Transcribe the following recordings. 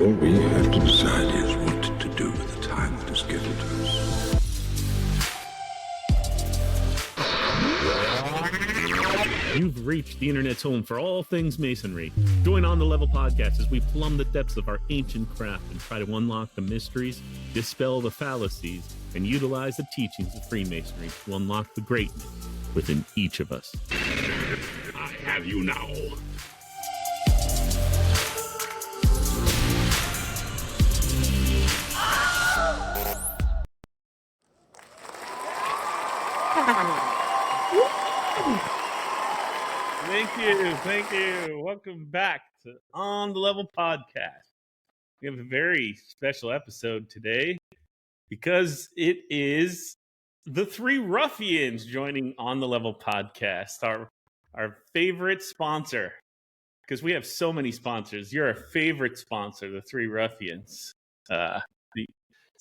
All we have to decide is what to do with the time that is given to us. You've reached the internet's home for all things Masonry. Join On the Level podcast as we plumb the depths of our ancient craft and try to unlock the mysteries, dispel the fallacies, and utilize the teachings of Freemasonry to unlock the greatness within each of us. I have you now. Thank you. Welcome back to On the Level podcast. We have a very special episode today because it is the Three Ruffians joining On the Level podcast, our favorite sponsor, because we have so many sponsors. You're our favorite sponsor, the Three Ruffians. So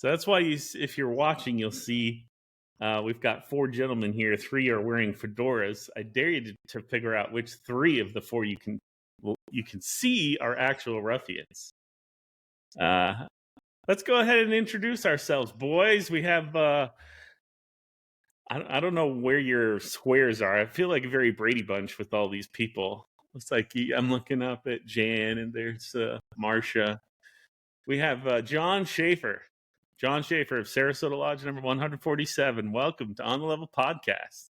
that's why if you're watching, you'll see we've got four gentlemen here. Three are wearing fedoras. I dare you to figure out which three of the four you can see are actual ruffians. Let's go ahead and introduce ourselves, boys. We have I don't know where your squares are. I feel like a very Brady Bunch with all these people. Looks like I'm looking up at Jan, and there's Marcia. We have John Schaefer. John Schaefer of Sarasota Lodge number 147. Welcome to On the Level podcast.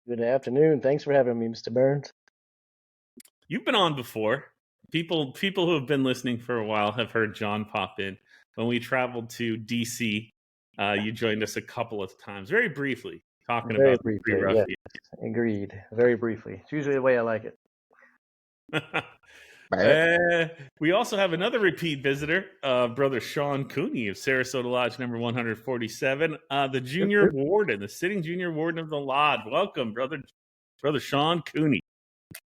Good afternoon. Thanks for having me, Mr. Burns. You've been on before. People who have been listening for a while have heard John pop in. When we traveled to DC, you joined us a couple of times, very briefly, talking Very about briefly, Three Ruffians. yes. Agreed. Very briefly. It's usually the way I like it. We also have another repeat visitor, Brother Sean Cooney of Sarasota Lodge number 147, the junior warden, the sitting junior warden of the lodge. Welcome, Brother Sean Cooney.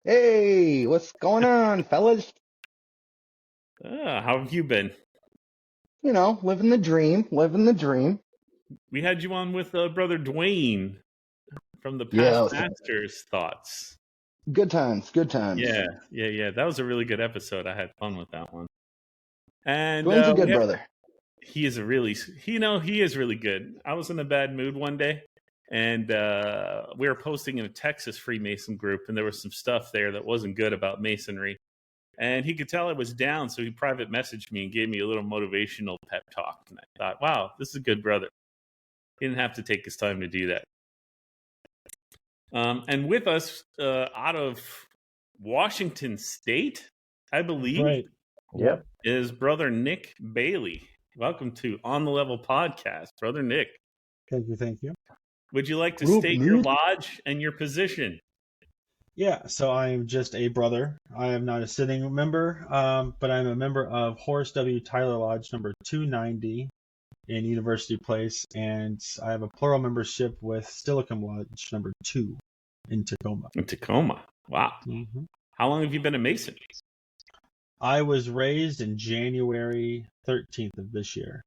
Hey, what's going on, fellas? How have you been? You know, living the dream. We had you on with Brother Dwayne from the Past Masters Thoughts. Good times. Yeah. That was a really good episode. I had fun with that one. And Dwayne's a good brother. He is really good. I was in a bad mood one day, and we were posting in a Texas Freemason group, and there was some stuff there that wasn't good about Masonry. And he could tell I was down, so he private messaged me and gave me a little motivational pep talk. And I thought, wow, this is a good brother. He didn't have to take his time to do that. And with us out of Washington State, I believe, right. Yep, is Brother Nick Bailey. Welcome to On the Level podcast, Brother Nick. Thank you. Would you like to state your lodge and your position? Yeah, so I am just a brother. I am not a sitting member, but I'm a member of Horace W. Tyler Lodge number 290 in University Place, and I have a plural membership with Stillicum Lodge number 2 in Tacoma. Wow. Mm-hmm. How long have you been a Mason? I was raised in January 13th of this year.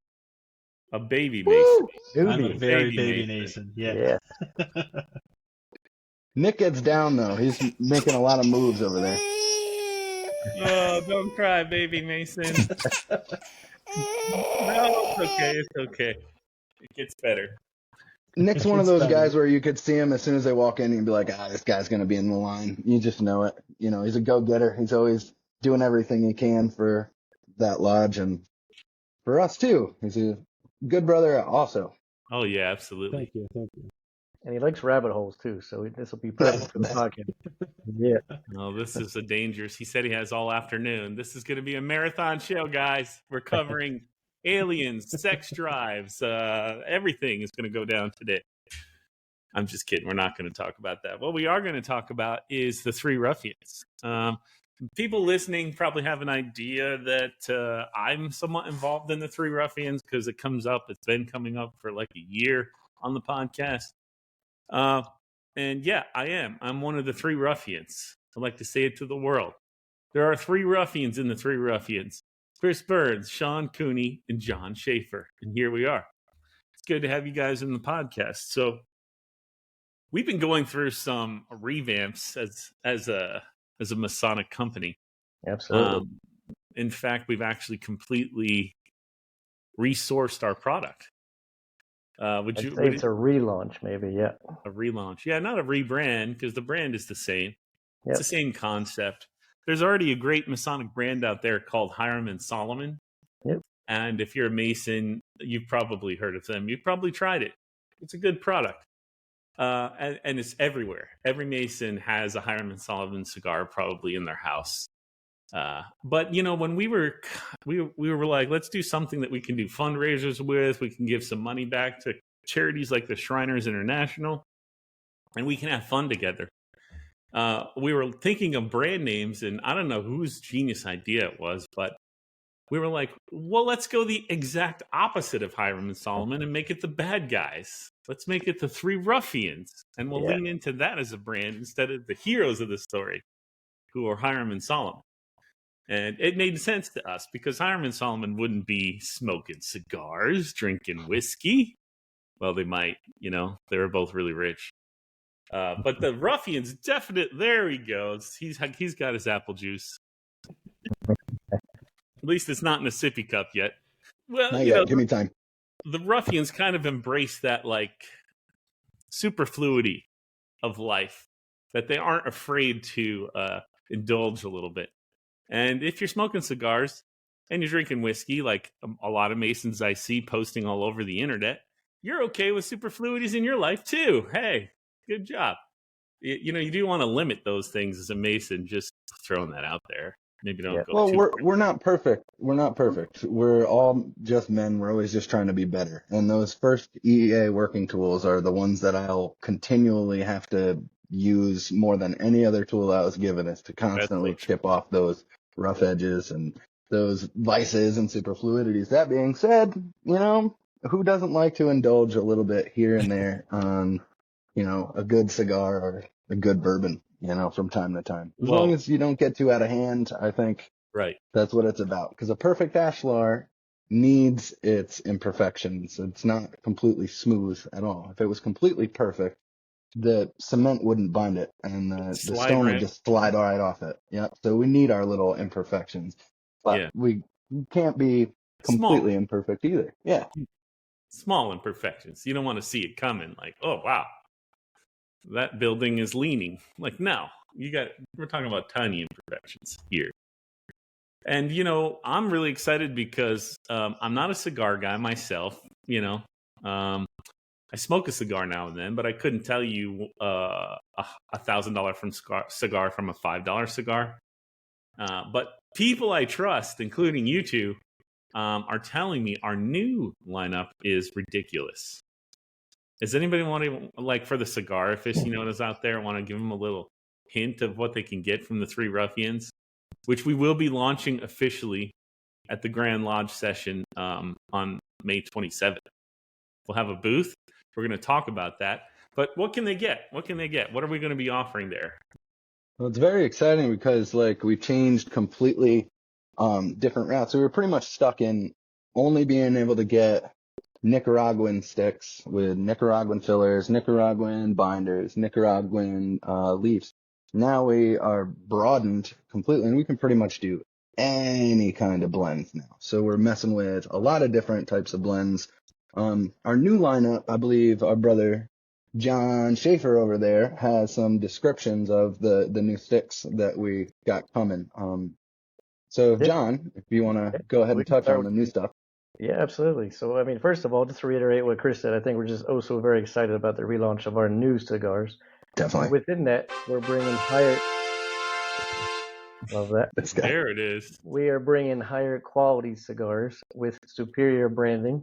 A baby Mason. I'm a very baby Mason. Yeah. Nick gets down, though. He's making a lot of moves over there. Oh, don't cry, baby Mason. No, it's okay. It gets better. Nick's one of those guys where you could see him as soon as they walk in, you'd be like, this guy's going to be in the line. You just know it. You know, he's a go-getter. He's always doing everything he can for that lodge and for us, too. He's a good brother also. Oh, yeah, absolutely. Thank you. and he likes rabbit holes too, so this will be perfect for the podcast. Yeah. No, this is a dangerous. He said he has all afternoon. This is going to be a marathon show, guys. We're covering aliens, sex drives, everything is going to go down today. I'm just kidding. We're not going to talk about that. What we are going to talk about is the Three Ruffians. People listening probably have an idea that I'm somewhat involved in the Three Ruffians because it comes up. It's been coming up for like a year on the podcast. And yeah, I am. I'm one of the Three Ruffians. I like to say it to the world. There are three ruffians in the Three Ruffians: Chris Burns, Sean Cooney, and John Schaefer. And here we are. It's good to have you guys in the podcast. So we've been going through some revamps as a Masonic company. Absolutely. In fact, we've actually completely resourced our product. I'd say it's a relaunch, maybe. Yeah. A relaunch? Yeah, not a rebrand, because the brand is the same. It's the same concept. There's already a great Masonic brand out there called Hiram and Solomon. Yep. And if you're a Mason, you've probably heard of them. You've probably tried it. It's a good product. And it's everywhere. Every Mason has a Hiram and Solomon cigar probably in their house. But when we were like, let's do something that we can do fundraisers with. We can give some money back to charities like the Shriners International, and we can have fun together. We were thinking of brand names, and I don't know whose genius idea it was, but we were like, well, let's go the exact opposite of Hiram and Solomon and make it the bad guys. Let's make it the Three Ruffians, and we'll lean into that as a brand instead of the heroes of the story, who are Hiram and Solomon. And it made sense to us because Hiram and Solomon wouldn't be smoking cigars, drinking whiskey. Well, they might, they were both really rich. But the Ruffians, there he goes. He's got his apple juice. At least it's not in a sippy cup yet. Well, not yet. Give me time. The Ruffians kind of embrace that superfluity of life, that they aren't afraid to indulge a little bit. And if you're smoking cigars and you're drinking whiskey, like a lot of Masons I see posting all over the internet, you're okay with superfluities in your life too. Hey, good job. You do want to limit those things as a Mason, just throwing that out there. Maybe don't go well, too we're not perfect. We're not perfect. We're all just men. We're always just trying to be better. And those first EEA working tools are the ones that I'll continually have to use more than any other tool I was given, is to constantly chip off those rough edges and those vices and superfluities. That being said, who doesn't like to indulge a little bit here and there on, a good cigar or a good bourbon, from time to time. As long as you don't get too out of hand, I think that's what it's about. Because a perfect ashlar needs its imperfections. It's not completely smooth at all. If it was completely perfect, the cement wouldn't bind it, and the stone would just slide right off it. Yep. So we need our little imperfections, but we can't be completely imperfect either. Yeah. Small imperfections. You don't want to see it coming. Like, oh wow, that building is leaning. Like, no, we're talking about tiny imperfections here. And I'm really excited because I'm not a cigar guy myself. I smoke a cigar now and then, but I couldn't tell you a $1,000 cigar from a $5 cigar. But people I trust, including you two, are telling me our new lineup is ridiculous. Does anybody want to, for the cigar aficionados out there, want to give them a little hint of what they can get from the Three Ruffians, which we will be launching officially at the Grand Lodge session on May 27th. We'll have a booth. We're going to talk about that. But what can they get? What are we going to be offering there? Well, it's very exciting because we changed completely different routes. So we were pretty much stuck in only being able to get Nicaraguan sticks with Nicaraguan fillers, Nicaraguan binders, Nicaraguan leaves. Now we are broadened completely, and we can pretty much do any kind of blends now. So we're messing with a lot of different types of blends. Our new lineup, I believe our brother John Schaefer over there has some descriptions of the new sticks that we got coming. So John, if you want to go ahead and touch on the new stuff. Yeah, absolutely. So, first of all, just to reiterate what Chris said, I think we're just also very excited about the relaunch of our new cigars. Definitely. Within that, we're bringing higher... Love that. There it is. We are bringing higher quality cigars with superior branding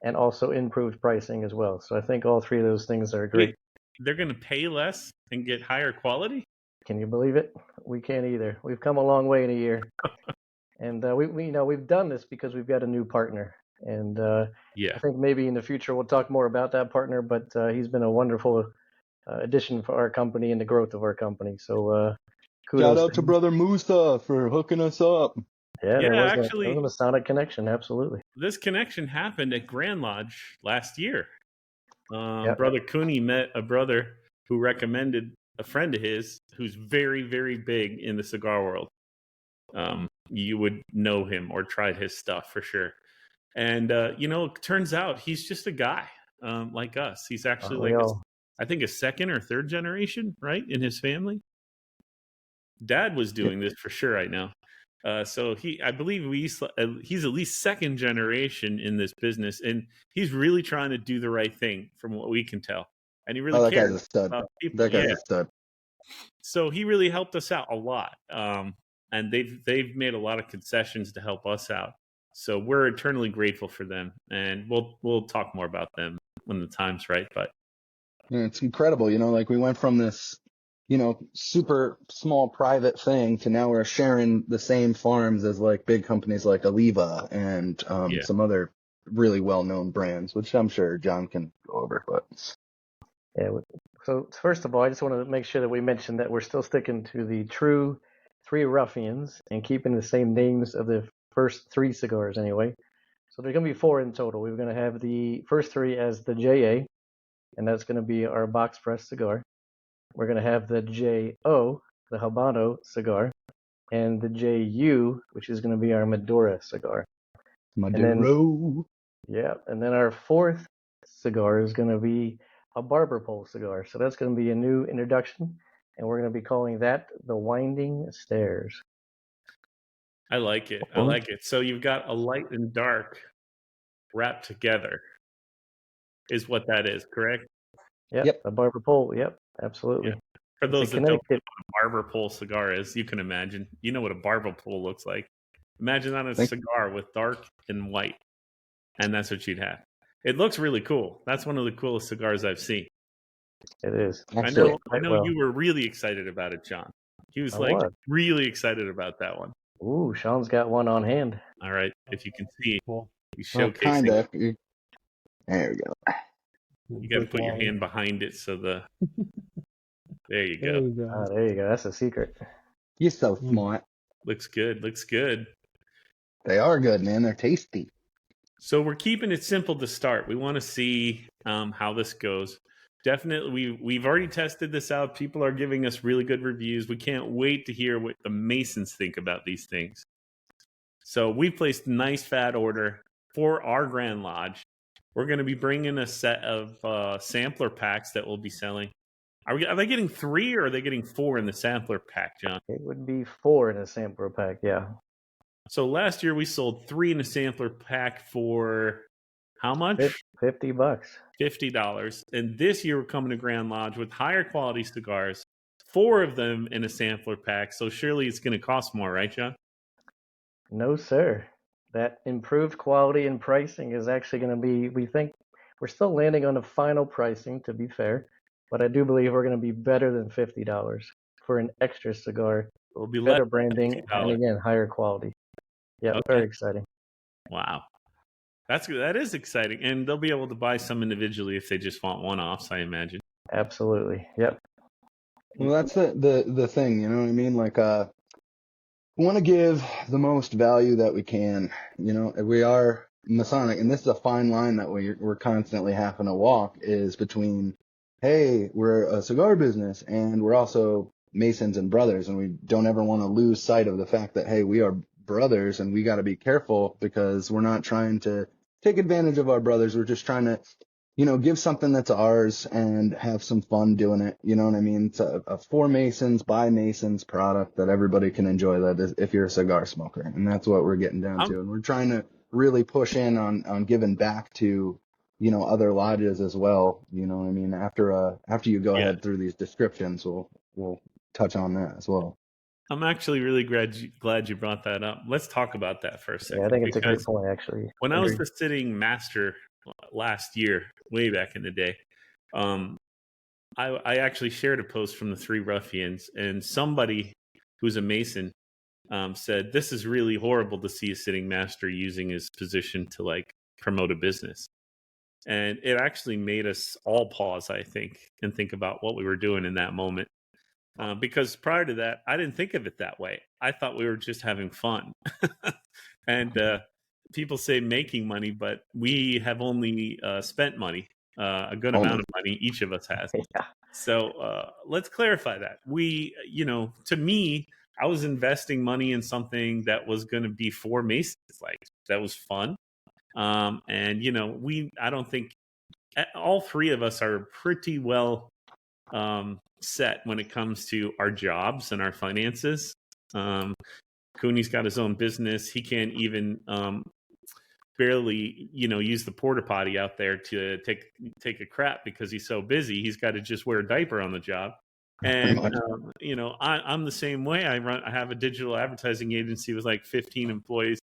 and also improved pricing as well. So I think all three of those things are great. They're going to pay less and get higher quality? Can you believe it? We can't either. We've come a long way in a year. And we've done this because we've got a new partner. And I think maybe in the future we'll talk more about that partner, but he's been a wonderful addition for our company and the growth of our company. So kudos. Shout out to Brother Musa for hooking us up. Yeah, actually, there was a Masonic connection, absolutely. This connection happened at Grand Lodge last year. Brother Cooney met a brother who recommended a friend of his who's very, very big in the cigar world. you would know him or tried his stuff for sure. And it turns out he's just a guy like us. He's actually I think a second or third generation, right, in his family. Dad was doing this for sure, I know. So I believe he's at least second generation in this business, and he's really trying to do the right thing from what we can tell. And he really cares guy's a stud. about people. That guy's a stud. So he really helped us out a lot. And they've made a lot of concessions to help us out. So we're eternally grateful for them, and we'll talk more about them when the time's right. But it's incredible, like we went from this, super small private thing to now we're sharing the same farms as like big companies like Oliva and some other really well-known brands, which I'm sure John can go over. But yeah, so first of all, I just want to make sure that we mention that we're still sticking to the true Three Ruffians and keeping the same names of the first 3 cigars anyway. So there's going to be 4 in total. We're going to have the first 3 as the JA, and that's going to be our box press cigar. We're going to have the JO, the Habano cigar, and the JU, which is going to be our Maduro cigar. Maduro. And then our 4th cigar is going to be a barber pole cigar. So that's going to be a new introduction, and we're going to be calling that the Winding Stairs. I like it. I like it. So you've got a light and dark wrapped together is what that is, correct? Yep. A barber pole. Yep, absolutely. Yeah. For those that don't know what a barber pole cigar is, you can imagine. You know what a barber pole looks like. Imagine on a cigar with dark and white, and that's what you'd have. It looks really cool. That's one of the coolest cigars I've seen. It is. I know you were really excited about it, John. He was really excited about that one. Ooh, Sean's got one on hand. All right, if you can see, you showcasing. Kinda. There we go. You got to put your hand behind it so the. There you go. There you go. That's a secret. You're so smart. Looks good. Looks good. They are good, man. They're tasty. So we're keeping it simple to start. We want to see how this goes. Definitely, we've already tested this out. People are giving us really good reviews. We can't wait to hear what the Masons think about these things. So we placed a nice fat order for our Grand Lodge. We're going to be bringing a set of sampler packs that we'll be selling. Are they getting 3 or are they getting 4 in the sampler pack, John? It would be 4 in a sampler pack, yeah. So last year we sold 3 in a sampler pack for how much? $50. $50. And this year we're coming to Grand Lodge with higher quality cigars, 4 of them in a sampler pack. So surely it's going to cost more, right, John? No, sir. That improved quality and pricing is actually going to be, we think, we're still landing on the final pricing, to be fair, but I do believe we're going to be better than $50 for an extra cigar. It'll be better branding, and again, higher quality. Yeah, okay. Very exciting. Wow. That is exciting. And they'll be able to buy some individually if they just want one-offs, I imagine. Absolutely. Yep. Well, that's the thing, you know what I mean? Like, we want to give the most value that we can. You know, we are Masonic, and this is a fine line that we're constantly having to walk, is between, hey, we're a cigar business, and we're also Masons and brothers, and we don't ever want to lose sight of the fact that, hey, we are brothers, and we got to be careful because we're not trying to take advantage of our brothers. We're just trying to, you know, give something that's ours and have some fun doing it. You know what I mean? It's a for Masons, by Masons product that everybody can enjoy, that is, if you're a cigar smoker. And that's what we're getting down to. And we're trying to really push in on giving back to, you know, other lodges as well. You know what I mean? After you go ahead through these descriptions, we'll touch on that as well. I'm actually really glad you brought that up. Let's talk about that for a second. Yeah, I think it's a great point, actually. When I was the sitting master last year, way back in the day, I actually shared a post from the Three Ruffians, and somebody who's a Mason said, this is really horrible to see a sitting master using his position to like promote a business. And it actually made us all pause, I think, and think about what we were doing in that moment. Because prior to that, I didn't think of it that way. I thought we were just having fun. And people say making money, but we have only spent money, a good amount of money each of us has. Yeah. So let's clarify that. We, you know, to me, I was investing money in something that was going to be for Masons. Like, that was fun. And, you know, I don't think all three of us are pretty well set when it comes to our jobs and our finances. Cooney's got his own business. He can't even barely, you know, use the porta potty out there to take a crap because he's so busy. He's got to just wear a diaper on the job. And you know, I'm the same way. I have a digital advertising agency with like 15 employees,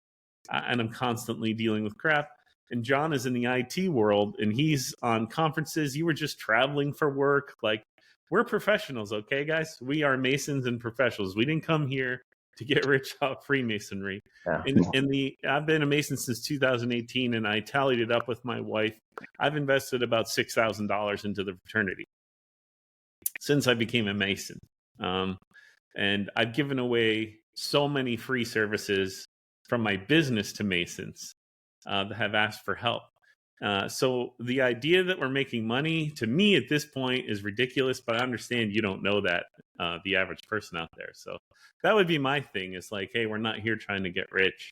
and I'm constantly dealing with crap. And John is in the IT world, and he's on conferences. You were just traveling for work. Like, we're professionals, okay, guys? We are Masons and professionals. We didn't come here to get rich off Freemasonry. Yeah. I've been a Mason since 2018, and I tallied it up with my wife. I've invested about $6,000 into the fraternity since I became a Mason. And I've given away so many free services from my business to Masons that have asked for help. So the idea that we're making money, to me at this point, is ridiculous, but I understand you don't know that, the average person out there. So that would be my thing. It's like, hey, we're not here trying to get rich.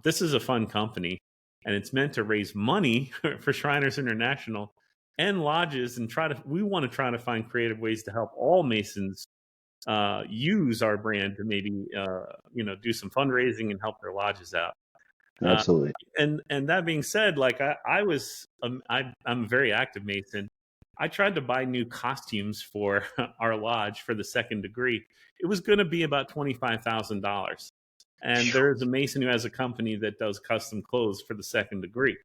This is a fun company, and it's meant to raise money for Shriners International and lodges, and we want to try to find creative ways to help all Masons use our brand to maybe you know, do some fundraising and help their lodges out. Absolutely. And that being said, like I'm a very active Mason. I tried to buy new costumes for our lodge for the second degree. It was going to be about $25,000. And there's a Mason who has a company that does custom clothes for the second degree.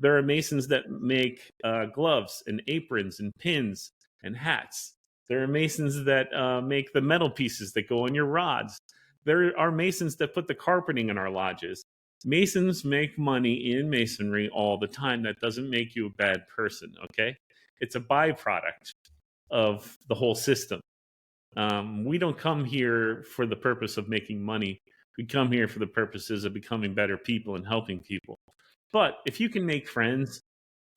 There are Masons that make gloves and aprons and pins and hats. There are Masons that make the metal pieces that go on your rods. There are Masons that put the carpeting in our lodges. Masons make money in Masonry all the time. That doesn't make you a bad person, okay? It's a byproduct of the whole system. We don't come here for the purpose of making money. We come here for the purposes of becoming better people and helping people. But if you can make friends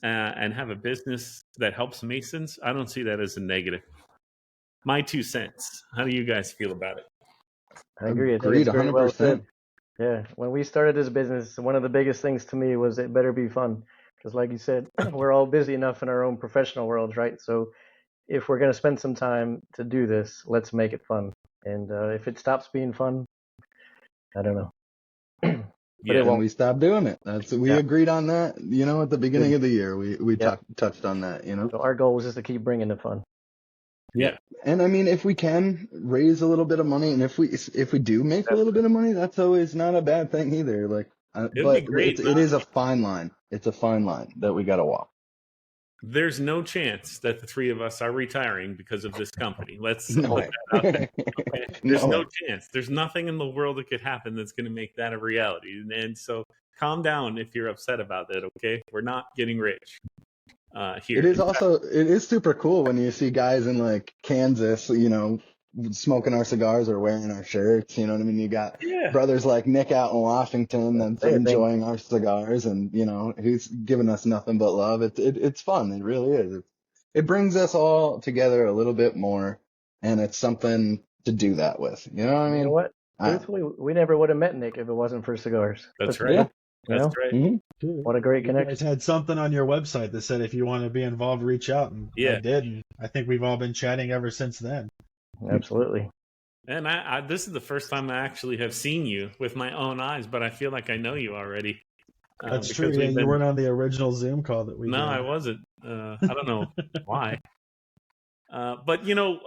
and have a business that helps Masons, I don't see that as a negative. My 2 cents. How do you guys feel about it? I agree. Agreed, 100%. Well said. Yeah, when we started this business, one of the biggest things to me was it better be fun. Because like you said, we're all busy enough in our own professional worlds, right? So if we're going to spend some time to do this, let's make it fun. And if it stops being fun, I don't know. But it won't. We stopped doing it. We agreed on that, you know, at the beginning of the year. We touched on that, you know. So our goal was just to keep bringing the fun. Yeah. And I mean, if we can raise a little bit of money, and if we do make a little bit of money, that's always not a bad thing either. Like, but it is a fine line. It's a fine line that we got to walk. There's no chance that the three of us are retiring because of this company. Let's put that out there. Okay? There's no chance. There's nothing in the world that could happen that's going to make that a reality. And so calm down if you're upset about that, okay? We're not getting rich. Here. It is super cool when you see guys in like Kansas, you know, smoking our cigars or wearing our shirts. You know what I mean? You got brothers like Nick out in Washington that's enjoying our cigars, and you know, he's giving us nothing but love. It's fun. It really is. It brings us all together a little bit more, and it's something to do that with. You know what I mean? You know what? Truthfully, we never would have met Nick if it wasn't for cigars. That's right. Yeah. That's right. Mm-hmm. What a great connection. You guys had something on your website that said if you want to be involved, reach out. And I did. And I think we've all been chatting ever since then. Absolutely. And I this is the first time I actually have seen you with my own eyes, but I feel like I know you already. That's true. Yeah, you weren't on the original Zoom call that we did. No, I wasn't. I don't know why. But, you know,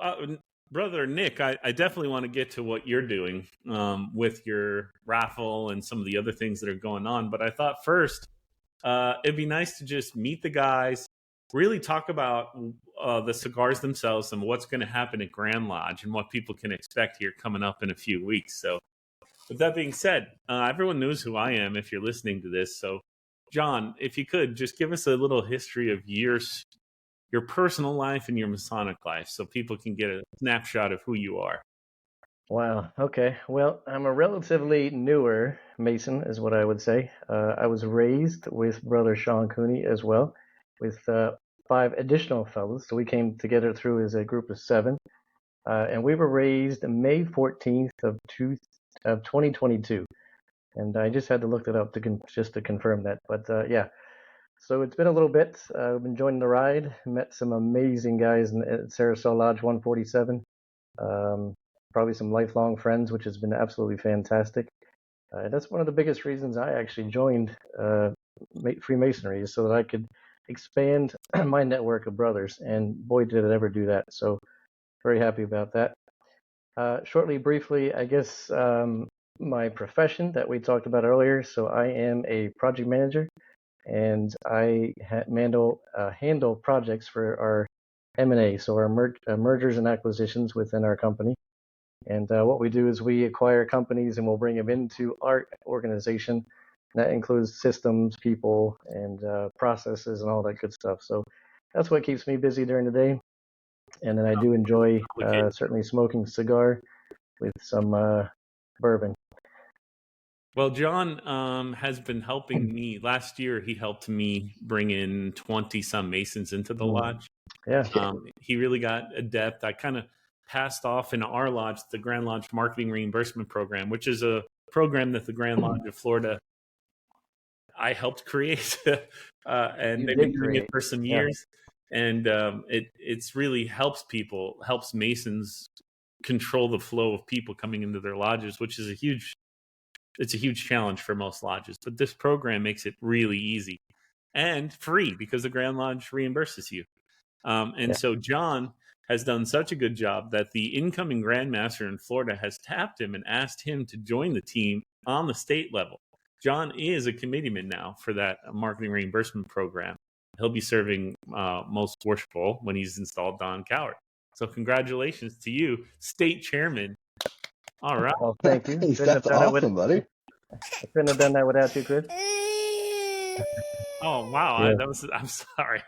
Brother Nick, I definitely want to get to what you're doing with your raffle and some of the other things that are going on. But I thought first it'd be nice to just meet the guys, really talk about the cigars themselves and what's going to happen at Grand Lodge and what people can expect here coming up in a few weeks. So with that being said, everyone knows who I am if you're listening to this. So, John, if you could just give us a little history of your personal life and your Masonic life so people can get a snapshot of who you are. Wow. Okay. Well, I'm a relatively newer Mason, is what I would say. I was raised with Brother Sean Cooney as well, with 5 additional fellows. So we came together through as a group of 7. and we were raised May 14th of 2022. And I just had to look that up just to confirm that. But yeah, so it's been a little bit. I've been enjoying the ride. Met some amazing guys at Sarasota Lodge 147. Probably some lifelong friends, which has been absolutely fantastic. That's one of the biggest reasons I actually joined Freemasonry, is so that I could expand my network of brothers. And boy, did it ever do that. So very happy about that. Briefly, I guess my profession that we talked about earlier. So I am a project manager, and I handle projects for our M&A, so our mergers and acquisitions within our company. And what we do is we acquire companies and we'll bring them into our organization. That includes systems, people, and processes and all that good stuff. So that's what keeps me busy during the day. And then I do enjoy certainly smoking a cigar with some bourbon. Well, John has been helping me. Last year, he helped me bring in 20-some Masons into the lodge. Yeah. He really got adept. I kind of passed off in our lodge the Grand Lodge Marketing Reimbursement Program, which is a program that the Grand Lodge of Florida I helped create, and they've been doing it for some years. And it's really helps Masons control the flow of people coming into their lodges, which is a huge challenge for most lodges. But this program makes it really easy and free because the Grand Lodge reimburses you. So John has done such a good job that the incoming Grand Master in Florida has tapped him and asked him to join the team on the state level. John is a committeeman now for that marketing reimbursement program. He'll be serving most worshipful when he's installed Don Coward. So congratulations to you, state chairman. All right. Well, thank you. That's awesome, buddy. I couldn't have done that without you, Chris. Oh, wow. Yeah. I'm sorry.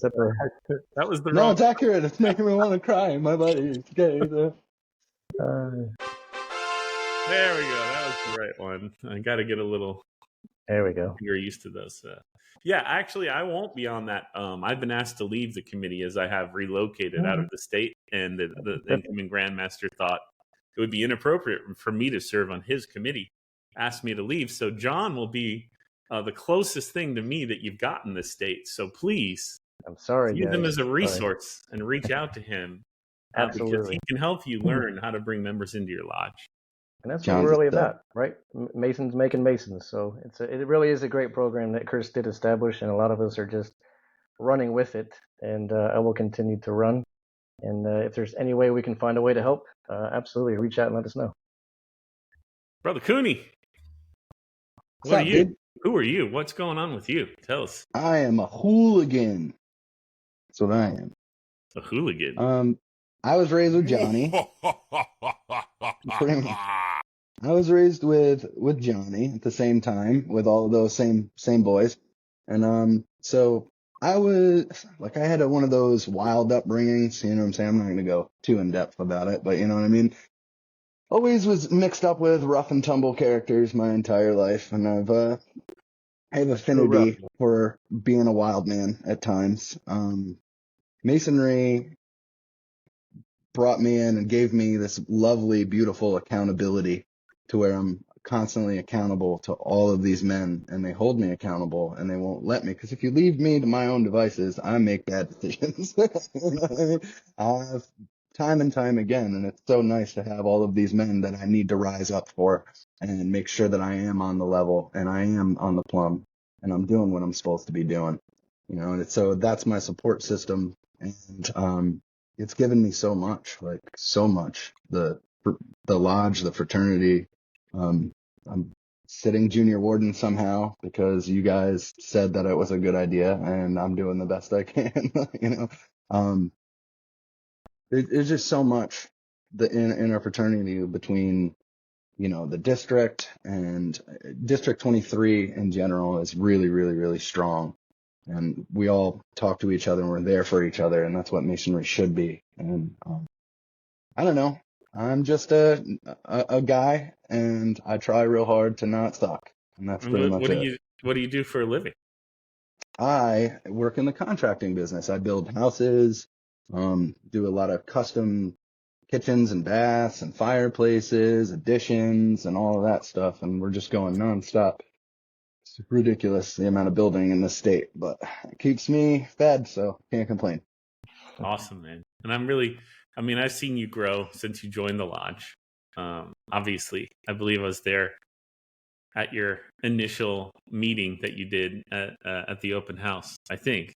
That was the No, wrong. it's accurate. It's making me want to cry, my buddy. There we go. That was the right one. I got to get a little. There we go. You're used to those. Yeah, actually, I won't be on that. I've been asked to leave the committee as I have relocated out of the state, and the incoming Grandmaster thought it would be inappropriate for me to serve on his committee. Asked me to leave, so John will be the closest thing to me that you've got in this state. So please, I'm sorry, use guys. him as a resource and reach out to him. Absolutely, because he can help you learn how to bring members into your lodge. And that's what we're really about, right? Masons making Masons. So it really is a great program that Chris did establish, and a lot of us are just running with it. And I will continue to run. And if there's any way we can find a way to help, absolutely reach out and let us know. Brother Cooney, what are you? Dude? Who are you? What's going on with you? Tell us. I am a hooligan. That's what I am. A hooligan. I was raised with Johnny. I was raised with Johnny at the same time with all of those same boys, and so I was like, I had one of those wild upbringings. You know what I'm saying? I'm not going to go too in depth about it, but you know what I mean. Always was mixed up with rough and tumble characters my entire life, and I have affinity for being a wild man at times. Masonry brought me in and gave me this lovely, beautiful accountability to where I'm constantly accountable to all of these men, and they hold me accountable and they won't let me. Because if you leave me to my own devices, I make bad decisions. You know what I mean? I've time and time again, and it's so nice to have all of these men that I need to rise up for and make sure that I am on the level and I am on the plumb and I'm doing what I'm supposed to be doing. You know, and so that's my support system, and it's given me so much, like so much. The lodge, the fraternity. I'm sitting junior warden somehow because you guys said that it was a good idea, and I'm doing the best I can. You know, there's just so much in our fraternity between, you know, the district and District 23 in general is really, really, really strong. And we all talk to each other and we're there for each other, and that's what Masonry should be. And I don't know. I'm just a guy, and I try real hard to not suck. And that's pretty much it. What do you do for a living? I work in the contracting business. I build houses, do a lot of custom kitchens and baths and fireplaces, additions, and all of that stuff. And we're just going nonstop. It's ridiculous the amount of building in this state, but it keeps me fed, so can't complain. Awesome, man. And I've seen you grow since you joined the lodge. Obviously, I believe I was there at your initial meeting that you did at the open house, I think.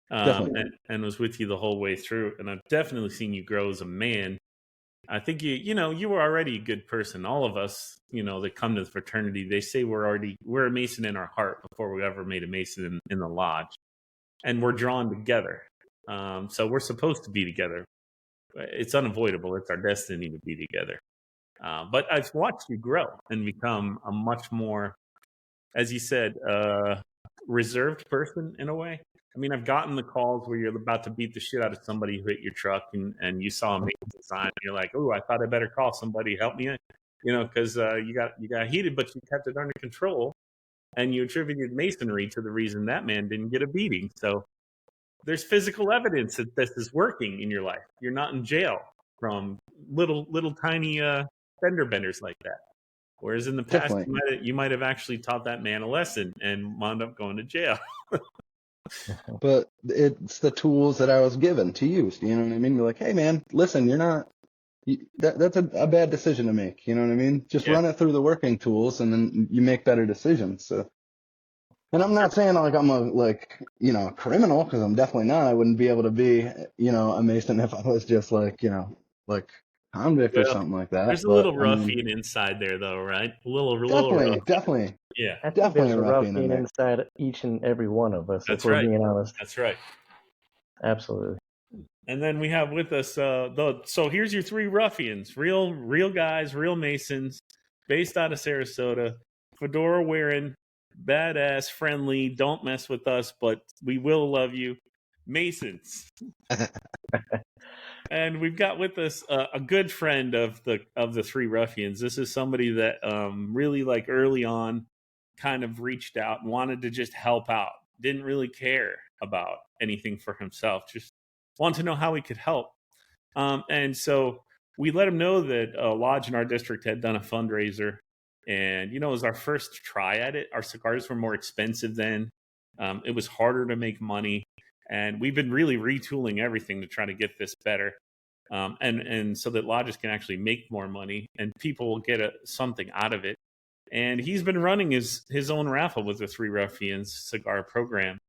And was with you the whole way through. And I've definitely seen you grow as a man. I think you were already a good person. All of us, that come to the fraternity, they say we're a Mason in our heart before we ever made a Mason in the lodge. And we're drawn together. So we're supposed to be together. It's unavoidable. It's our destiny to be together. But I've watched you grow and become a much more, as you said, reserved person in a way. I mean, I've gotten the calls where you're about to beat the shit out of somebody who hit your truck and you saw a Mason sign. And you're like, oh, I thought I better call somebody, help me, because you got heated, but you kept it under control. And you attributed Masonry to the reason that man didn't get a beating. So there's physical evidence that this is working in your life. You're not in jail from little tiny fender benders like that. Whereas in the past, you might have actually taught that man a lesson and wound up going to jail. But it's the tools that I was given to use. You know what I mean? You're like, hey, man, listen, that's a bad decision to make. You know what I mean? Just run it through the working tools, and then you make better decisions. So, and I'm not saying like I'm a criminal, because I'm definitely not. I wouldn't be able to be a Mason if I was just like convict or something like that. There's a little ruffian inside there, though, right? A little definitely. Yeah, I think there's a ruffian inside each and every one of us. That's if we're right. being honest. That's right. Absolutely. And then we have with us so here's your three ruffians, real guys, real Masons, based out of Sarasota, fedora wearing, badass, friendly, don't mess with us, but we will love you, Masons. And we've got with us a good friend of the Three Ruffians. This is somebody that really, like, early on kind of reached out and wanted to just help out. Didn't really care about anything for himself. Just wanted to know how he could help. And so we let him know that a lodge in our district had done a fundraiser. And, it was our first try at it. Our cigars were more expensive then. It was harder to make money. And we've been really retooling everything to try to get this better. And so that lodges can actually make more money and people will get something out of it. And he's been running his own raffle with the Three Ruffians cigar program.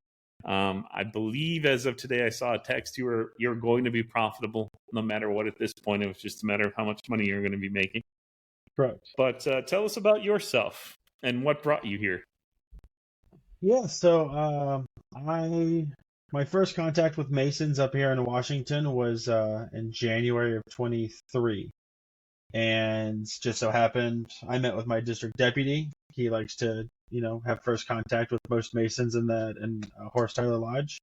I believe as of today, I saw a text. You're going to be profitable no matter what at this point. It was just a matter of how much money you're going to be making. Right. But tell us about yourself and what brought you here. Yeah, so my first contact with Masons up here in Washington was in January of 23. And just so happened, I met with my district deputy. He likes to, have first contact with most Masons in Horace Tyler Lodge.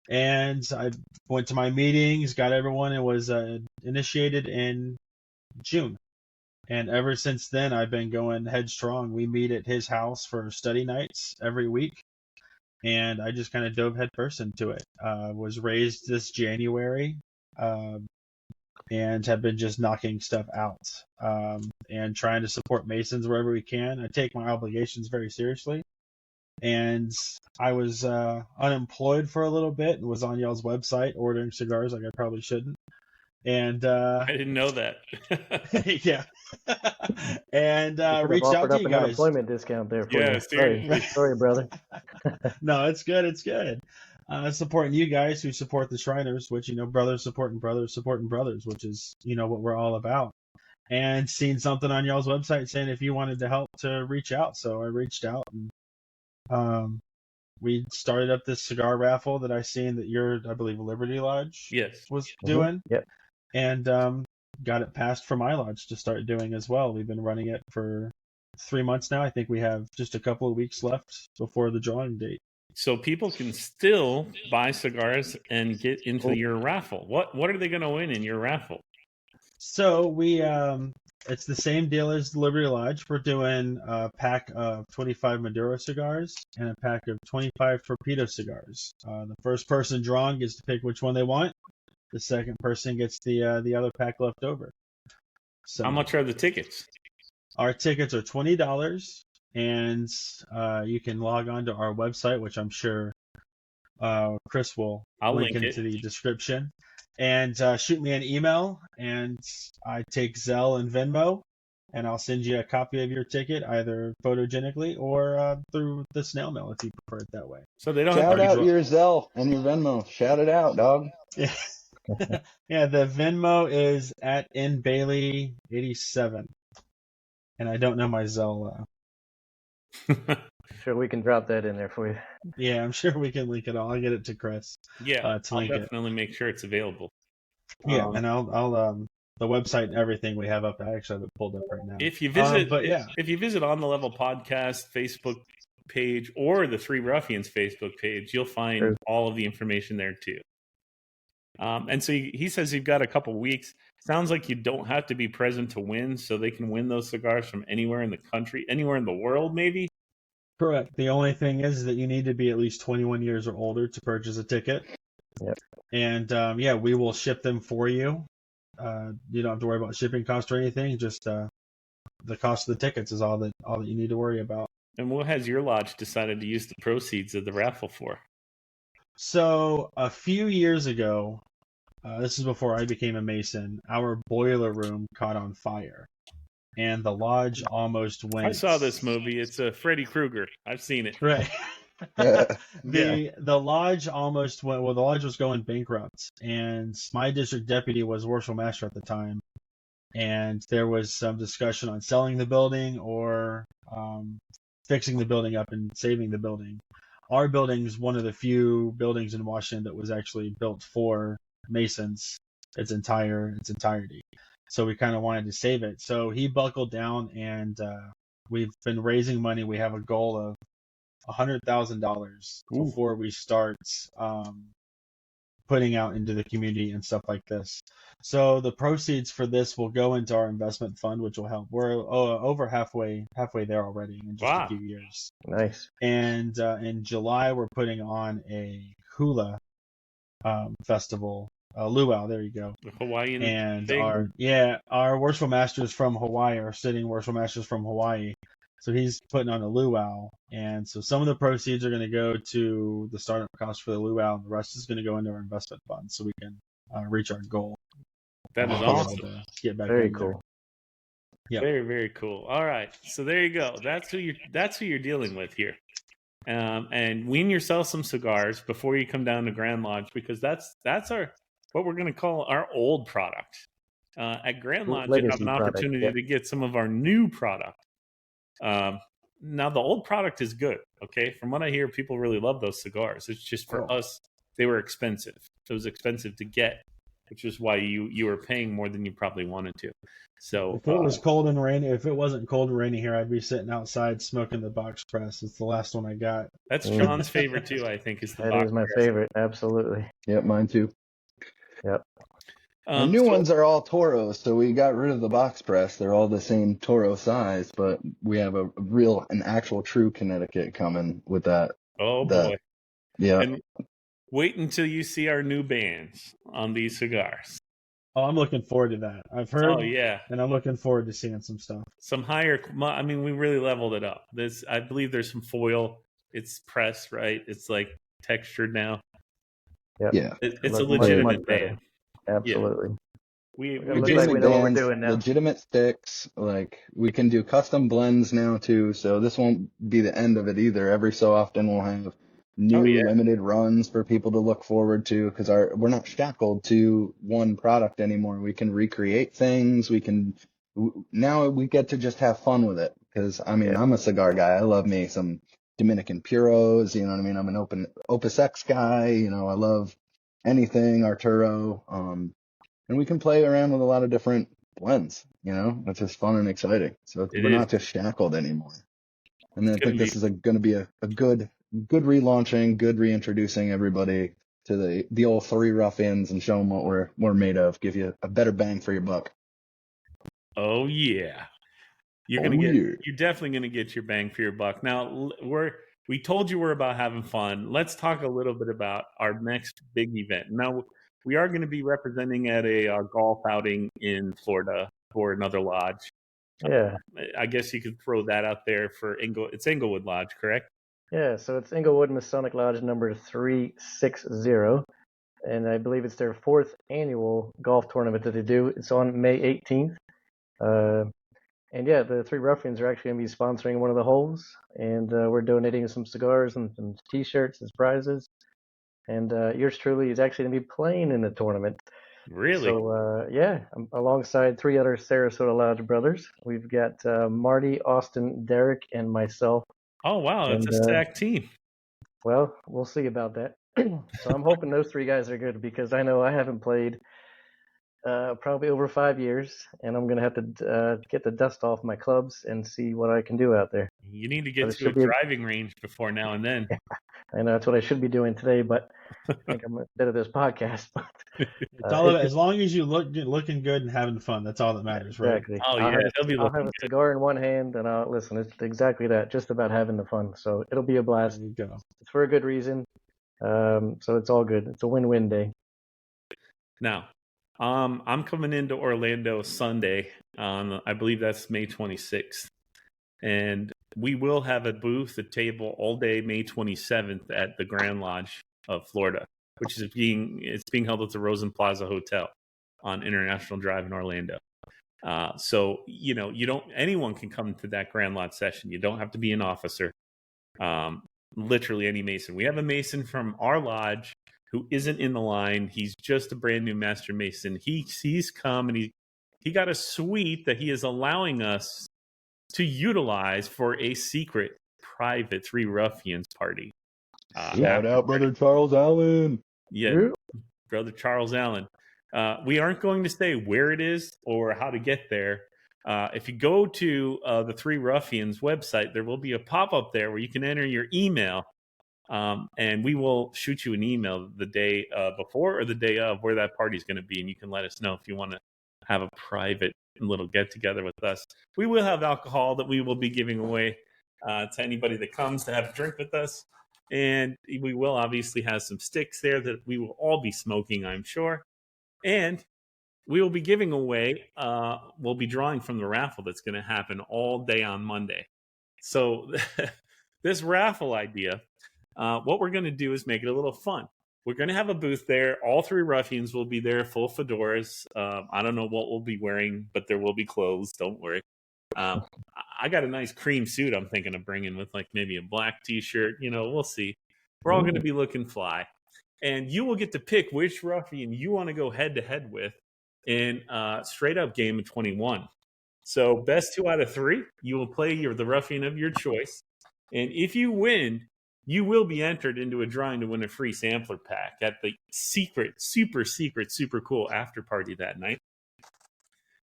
And I went to my meetings, got everyone, and was initiated in June. And ever since then, I've been going headstrong. We meet at his house for study nights every week. And I just kind of dove headfirst into it. Was raised this January and have been just knocking stuff out and trying to support Masons wherever we can. I take my obligations very seriously. And I was unemployed for a little bit and was on y'all's website ordering cigars like I probably shouldn't. And I didn't know that. Yeah. And reached out to you an guys. Unemployment discount there for you. Seriously. Sorry, brother. No, it's good. It's good. Supporting you guys who support the Shriners, which, brothers supporting brothers, which is, what we're all about. And seen something on y'all's website saying if you wanted to help to reach out. So I reached out and we started up this cigar raffle that I seen that I believe, Liberty Lodge was doing. Yep. And got it passed for my lodge to start doing as well. We've been running it for 3 months now. I think we have just a couple of weeks left before the drawing date. So people can still buy cigars and get into your raffle. What are they going to win in your raffle? So we it's the same deal as the Liberty Lodge. We're doing a pack of 25 Maduro cigars and a pack of 25 Torpedo cigars. The first person drawing gets to pick which one they want. the second person gets the other pack left over. So how much are the tickets? Our tickets are $20, and you can log on to our website, which I'm sure Chris will link into the description, and shoot me an email, and I take Zelle and Venmo, and I'll send you a copy of your ticket either photogenically or through the snail mail if you prefer it that way. So they don't shout out your Zelle and your Venmo. Shout it out, dog. Yeah. Yeah, the Venmo is at nbailey87, and I don't know my Zelle. Sure, we can drop that in there for you. Yeah, I'm sure we can link it all. I'll get it to Chris. Yeah, I'll definitely make sure it's available. Yeah, and I'll the website and everything we have up. I actually have it pulled up right now. If you visit, if you visit On the Level podcast Facebook page or the Three Ruffians Facebook page, you'll find all of the information there too. And so he says you've got a couple weeks. Sounds like you don't have to be present to win, so they can win those cigars from anywhere in the country, anywhere in the world, maybe. Correct. The only thing is that you need to be at least 21 years or older to purchase a ticket. Yep. And we will ship them for you. You don't have to worry about shipping costs or anything. Just the cost of the tickets is all that you need to worry about. And what has your lodge decided to use the proceeds of the raffle for? So a few years ago, this is before I became a Mason, our boiler room caught on fire. And the lodge almost went. I saw this movie. It's a Freddy Krueger. I've seen it. Right. The lodge almost went. Well, the lodge was going bankrupt, and my district deputy was worshipful master at the time, and there was some discussion on selling the building or fixing the building up and saving the building. Our building is one of the few buildings in Washington that was actually built for Masons, its entirety. So we kind of wanted to save it. So he buckled down, and we've been raising money. We have a goal of $100,000 before we start putting out into the community and stuff like this. So the proceeds for this will go into our investment fund, which will help. We're over halfway there already in just a few years. Nice. And in July, we're putting on a hula festival. Luau, there you go. The Hawaiian and thing. Our worshipful masters from Hawaii, our sitting worshipful masters from Hawaii. So he's putting on a luau, and so some of the proceeds are going to go to the startup cost for the luau, and the rest is going to go into our investment fund, so we can reach our goal. That is awesome. Get back very cool. Yeah, very, very cool. All right, so there you go. That's who you're dealing with here. And wean yourself some cigars before you come down to Grand Lodge, because that's our what we're going to call our old product. At Grand Lodge, you have an opportunity to get some of our new product. Now the old product is good. Okay, from what I hear, people really love those cigars. It's just for us, they were expensive. It was expensive to get, which is why you were paying more than you probably wanted to. So if it was cold and rainy, if it wasn't cold and rainy here, I'd be sitting outside smoking the box press. It's the last one I got. That's John's favorite too. I think is the that box is my press. favorite. Absolutely. Yep, mine too. Yep. The new ones are all Toros, so we got rid of the box press. They're all the same Toro size, but we have an actual true Connecticut coming with that. Oh boy. Yeah. And wait until you see our new bands on these cigars. Oh, I'm looking forward to that. I've heard. Oh yeah. And I'm looking forward to seeing some stuff. Some higher. I mean, we really leveled it up. I believe there's some foil. It's pressed, right? It's like textured now. Yep. Yeah. It's a legitimate band. Absolutely. Yeah. We know what we're doing now. Legitimate sticks. Like, we can do custom blends now too, so this won't be the end of it either. Every so often we'll have new limited runs for people to look forward to, because we're not shackled to one product anymore. We can recreate things. Now we get to just have fun with it, because I'm a cigar guy. I love me some Dominican Puros, you know what I mean? I'm an Opus X guy, I love anything Arturo, and we can play around with a lot of different blends, it's just fun and exciting. So we're not just shackled anymore. And I think this is going to be a good relaunching, good reintroducing everybody to the old Three Ruffians and show them what we're made of, give you a better bang for your buck. Oh yeah. You're definitely going to get your bang for your buck. Now we told you we're about having fun. Let's talk a little bit about our next big event. Now we are going to be representing at a golf outing in Florida for another lodge. Yeah. I guess you could throw that out there for It's Englewood Lodge, correct? Yeah, so it's Englewood Masonic Lodge number 360, and I believe it's their 4th annual golf tournament that they do. It's on May 18th. And yeah, the Three Ruffians are actually going to be sponsoring one of the holes, and we're donating some cigars and some T-shirts as prizes. And yours truly is actually going to be playing in the tournament. Really? So yeah, alongside 3 other Sarasota Lodge brothers, we've got Marty, Austin, Derek, and myself. Oh wow, it's a stacked team. Well, we'll see about that. So I'm hoping those 3 guys are good, because I know I haven't played probably over 5 years, and I'm gonna have to get the dust off my clubs and see what I can do out there. You need to get to a driving range before now and then. I know that's what I should be doing today, but I think I'm a bit of this podcast. It's all about, as long as you looking good and having fun, that's all that matters, right? Exactly. Oh yeah, I'll have a cigar in one hand, and I'll listen. It's exactly that, just about having the fun. So it'll be a blast. There you go. It's for a good reason. So it's all good. It's a win-win day. Now, I'm coming into Orlando Sunday. I believe that's May 26th, and we will have a booth, a table all day May 27th at the Grand Lodge of Florida, which is being held at the Rosen Plaza Hotel on International Drive in Orlando. So anyone can come to that Grand Lodge session. You don't have to be an officer. Literally any Mason. We have a Mason from our lodge who isn't in the line. He's just a brand new Master Mason. He's come, and he got a suite that he is allowing us to utilize for a secret private Three Ruffians party. Shout out Brother Charles Allen. Yeah, Brother Charles Allen. We aren't going to say where it is or how to get there. If you go to the Three Ruffians website, there will be a pop-up there where you can enter your email, and we will shoot you an email the day before or the day of where that party is going to be, and you can let us know if you want to have a private little get-together with us. We will have alcohol that we will be giving away to anybody that comes to have a drink with us, and we will obviously have some sticks there that we will all be smoking, I'm sure, and we will be giving away, we'll be drawing from the raffle that's going to happen all day on Monday. So this raffle idea, what we're going to do is make it a little fun. We're going to have a booth there. All Three Ruffians will be there, full fedoras. I don't know what we'll be wearing, but there will be clothes. Don't worry. I got a nice cream suit I'm thinking of bringing with like maybe a black T-shirt. We'll see. We're all going to be looking fly. And you will get to pick which Ruffian you want to go head-to-head with in straight-up game of 21. So best 2 out of 3, you will play the Ruffian of your choice. And if you win, you will be entered into a drawing to win a free sampler pack at the secret, super cool after party that night.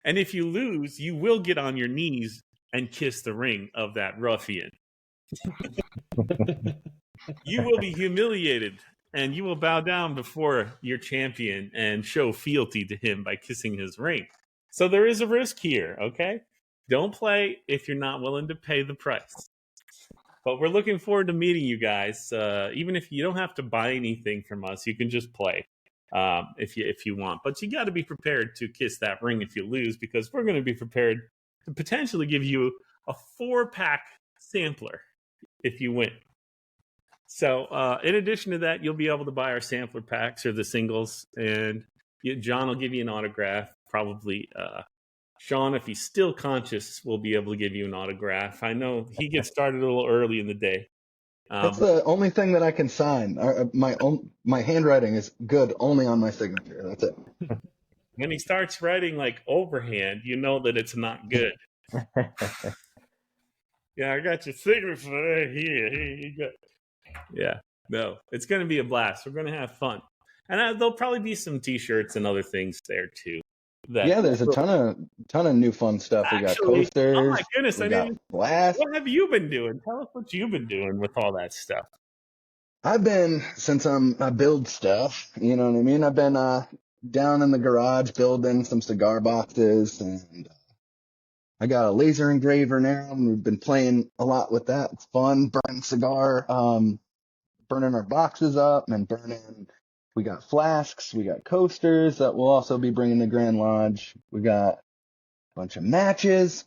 And if you lose, you will get on your knees and kiss the ring of that Ruffian. You will be humiliated, and you will bow down before your champion and show fealty to him by kissing his ring. So there is a risk here, okay? Don't play if you're not willing to pay the price. But we're looking forward to meeting you guys. Even if you don't have to buy anything from us, you can just play if you want. But you got to be prepared to kiss that ring if you lose, because we're going to be prepared to potentially give you a 4-pack sampler if you win. So in addition to that, you'll be able to buy our sampler packs or the singles, and John will give you an autograph. Probably Sean, if he's still conscious, will be able to give you an autograph. I know he gets started a little early in the day. That's the only thing that I can sign. My handwriting is good only on my signature. That's it. When he starts writing like overhand, you know that it's not good. Yeah, I got your signature right here. Here you go. Yeah, no, it's going to be a blast. We're going to have fun. And there'll probably be some T-shirts and other things there too. There's a ton of new fun stuff. We got coasters. Oh my goodness! Glass. What have you been doing? Tell us what you've been doing with all that stuff. Since I build stuff, you know what I mean? I've been down in the garage building some cigar boxes, and I got a laser engraver now, and we've been playing a lot with that. It's fun, burning our boxes up and burning We got flasks. We got coasters that we'll also be bringing to Grand Lodge. We got a bunch of matches,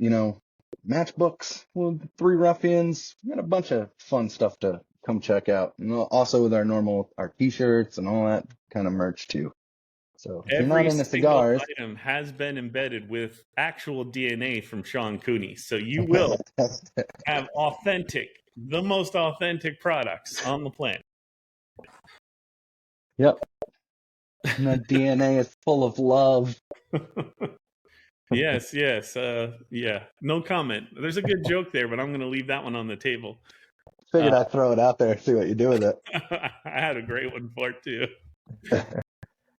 matchbooks with Three Ruffians. We got a bunch of fun stuff to come check out. And also with our T-shirts and all that kind of merch too. So if you're not into cigars, item has been embedded with actual DNA from Sean Cooney. So you will have the most authentic products on the planet. Yep. And that DNA is full of love. Yes. Yeah. No comment. There's a good joke there, but I'm going to leave that one on the table. Figured I'd throw it out there and see what you do with it. I had a great one for it too.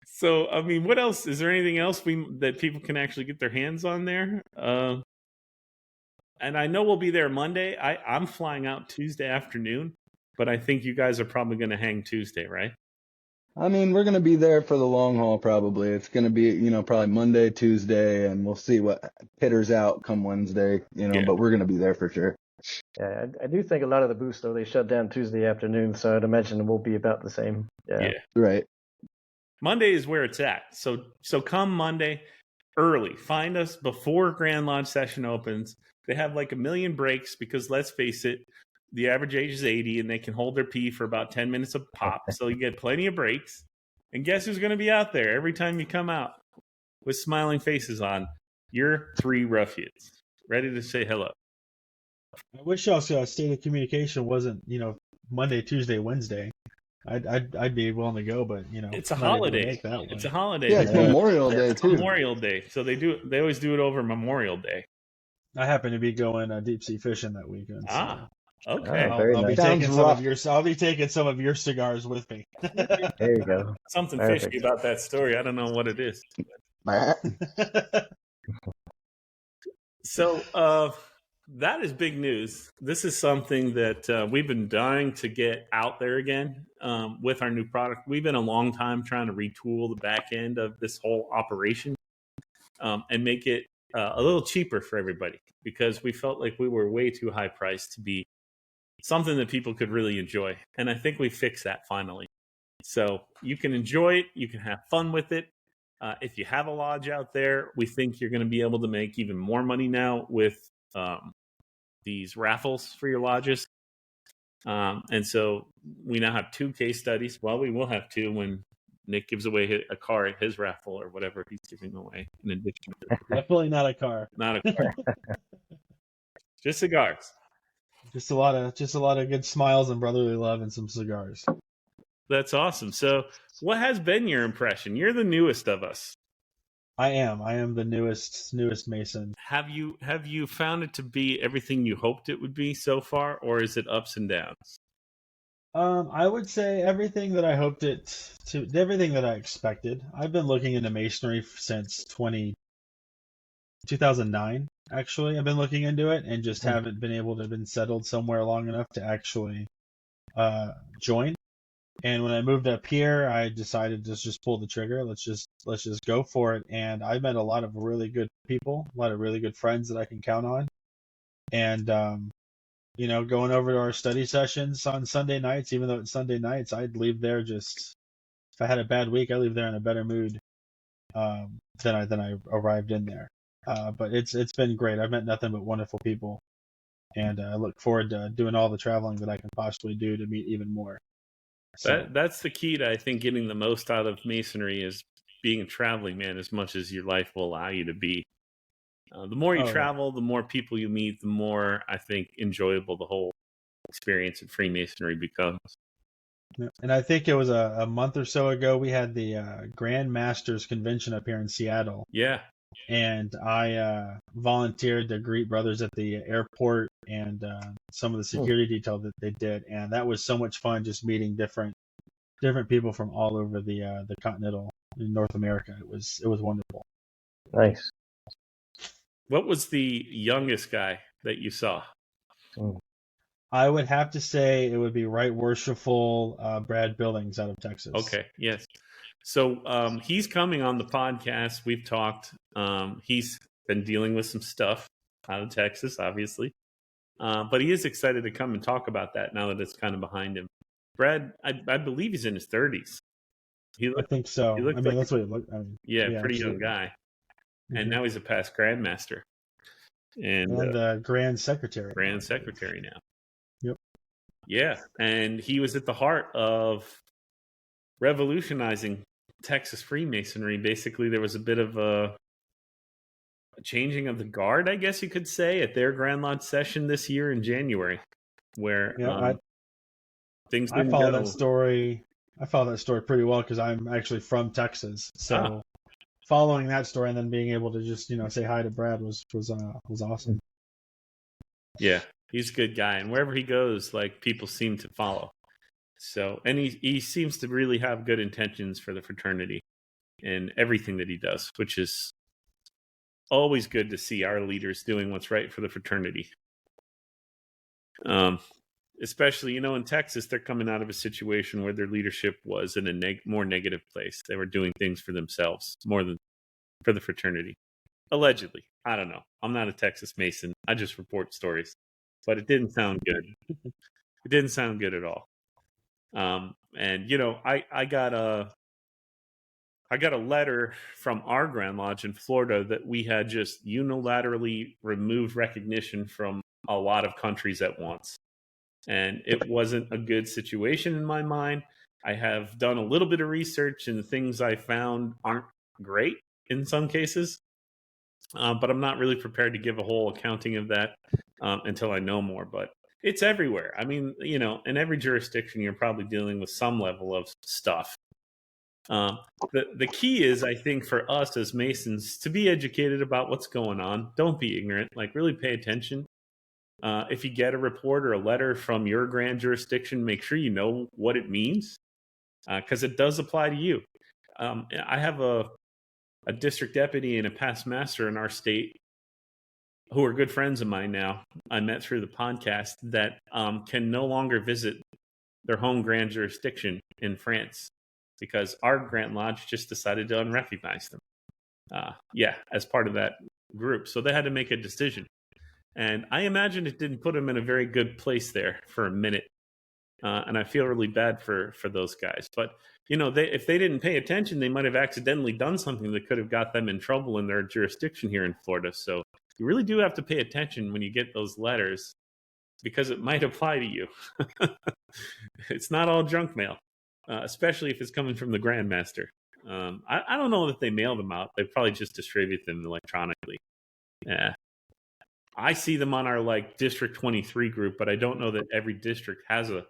So, I mean, what else? Is there anything else that people can actually get their hands on there? And I know we'll be there Monday. I'm flying out Tuesday afternoon, but I think you guys are probably going to hang Tuesday, right? I mean, we're going to be there for the long haul probably. It's going to be, probably Monday, Tuesday, and we'll see what pitters out come Wednesday, but we're going to be there for sure. Yeah, I do think a lot of the booths, though, they shut down Tuesday afternoon, so I'd imagine it will be about the same. Yeah. Right. Monday is where it's at. So come Monday early. Find us before Grand Lodge session opens. They have like 1 million breaks because, let's face it, the average age is 80 and they can hold their pee for about 10 minutes a pop. So you get plenty of breaks. And guess who's going to be out there every time you come out with smiling faces on? You're Three Ruffians, ready to say hello. I wish y'all's state of communication wasn't, Monday, Tuesday, Wednesday. I'd be willing to go, but it's a holiday. It's a holiday. Yeah, it's Memorial Day too. Memorial Day, so they always do it over Memorial Day. I happen to be going deep sea fishing that weekend. So. Okay. I'll be taking some of your cigars with me. There you go. Something fishy about that story. I don't know what it is. So that is big news. This is something that we've been dying to get out there again with our new product. We've been a long time trying to retool the back end of this whole operation and make it a little cheaper for everybody, because we felt like we were way too high priced to be something that people could really enjoy. And I think we fixed that finally. So you can enjoy it. You can have fun with it. If you have a lodge out there, we think you're going to be able to make even more money now with these raffles for your lodges. And so we now have 2 case studies. Well, we will have 2 when Nick gives away a car at his raffle or whatever he's giving away in addition to Definitely not a car. Not a car. Just cigars. Just a lot of good smiles and brotherly love and some cigars. That's awesome. So what has been your impression? You're the newest of us. I am the newest Mason. Have you found it to be everything you hoped it would be so far, or is it ups and downs? I would say everything that I hoped it to, everything that I expected. I've been looking into Masonry since 2009. Actually, I've been looking into it and just haven't been able to have been settled somewhere long enough to actually join. And when I moved up here, I decided to just pull the trigger. Let's just go for it. And I met a lot of really good people, a lot of really good friends that I can count on. And going over to our study sessions on Sunday nights, even though it's Sunday nights, I'd leave there just, if I had a bad week, I leave there in a better mood than I arrived in there. But it's been great. I've met nothing but wonderful people, and I look forward to doing all the traveling that I can possibly do to meet even more. So, that's the key to, I think, getting the most out of Masonry is being a traveling man as much as your life will allow you to be. The more you travel, the more people you meet, the more, I think, enjoyable the whole experience at Freemasonry becomes. And I think it was a month or so ago, we had the Grand Masters Convention up here in Seattle. Yeah. And I volunteered to greet brothers at the airport and some of the security detail that they did. And that was so much fun, just meeting different people from all over the continental in North America. It was wonderful. Nice. What was the youngest guy that you saw? I would have to say it would be Right Worshipful Brad Billings out of Texas. Okay, yes. So he's coming on the podcast. We've talked. He's been dealing with some stuff out of Texas, obviously. But he is excited to come and talk about that now that it's kind of behind him. Brad, I believe he's in his 30s. I think so. He looked I mean, like that's what it looked. I mean, yeah, pretty young guy. And now he's a past grandmaster. And Grand Secretary. Grand Secretary now. Yep. Yeah, and he was at the heart of revolutionizing Texas Freemasonry. Basically, there was a bit of a changing of the guard, I guess you could say, at their Grand Lodge session this year in January, where things didn't follow that story. I follow that story pretty well because I'm actually from Texas, so following that story and then being able to just say hi to Brad was awesome. Yeah, he's a good guy, and wherever he goes, like, people seem to follow. So, and he seems to really have good intentions for the fraternity and everything that he does, which is always good to see our leaders doing what's right for the fraternity. Especially, in Texas, they're coming out of a situation where their leadership was in a more negative place. They were doing things for themselves more than for the fraternity. Allegedly. I don't know. I'm not a Texas Mason. I just report stories. But it didn't sound good. It didn't sound good at all. And, I got a letter from our Grand Lodge in Florida that we had just unilaterally removed recognition from a lot of countries at once. And it wasn't a good situation in my mind. I have done a little bit of research, and the things I found aren't great in some cases. But I'm not really prepared to give a whole accounting of that until I know more. But it's everywhere. I mean, in every jurisdiction, you're probably dealing with some level of stuff. The key is, I think, for us as Masons to be educated about what's going on. Don't be ignorant. Like, really pay attention. If you get a report or a letter from your grand jurisdiction, make sure you know what it means, because it does apply to you. I have a district deputy and a past master in our state who are good friends of mine now. I met through the podcast that can no longer visit their home grand jurisdiction in France because our Grand Lodge just decided to unrecognize them. As part of that group. So they had to make a decision. And I imagine it didn't put them in a very good place there for a minute. And I feel really bad for those guys. But, if they didn't pay attention, they might have accidentally done something that could have got them in trouble in their jurisdiction here in Florida. So you really do have to pay attention when you get those letters because it might apply to you. It's not all junk mail, especially if it's coming from the Grandmaster. I don't know that they mail them out. They probably just distribute them electronically. Yeah. I see them on our District 23 group, but I don't know that every district has a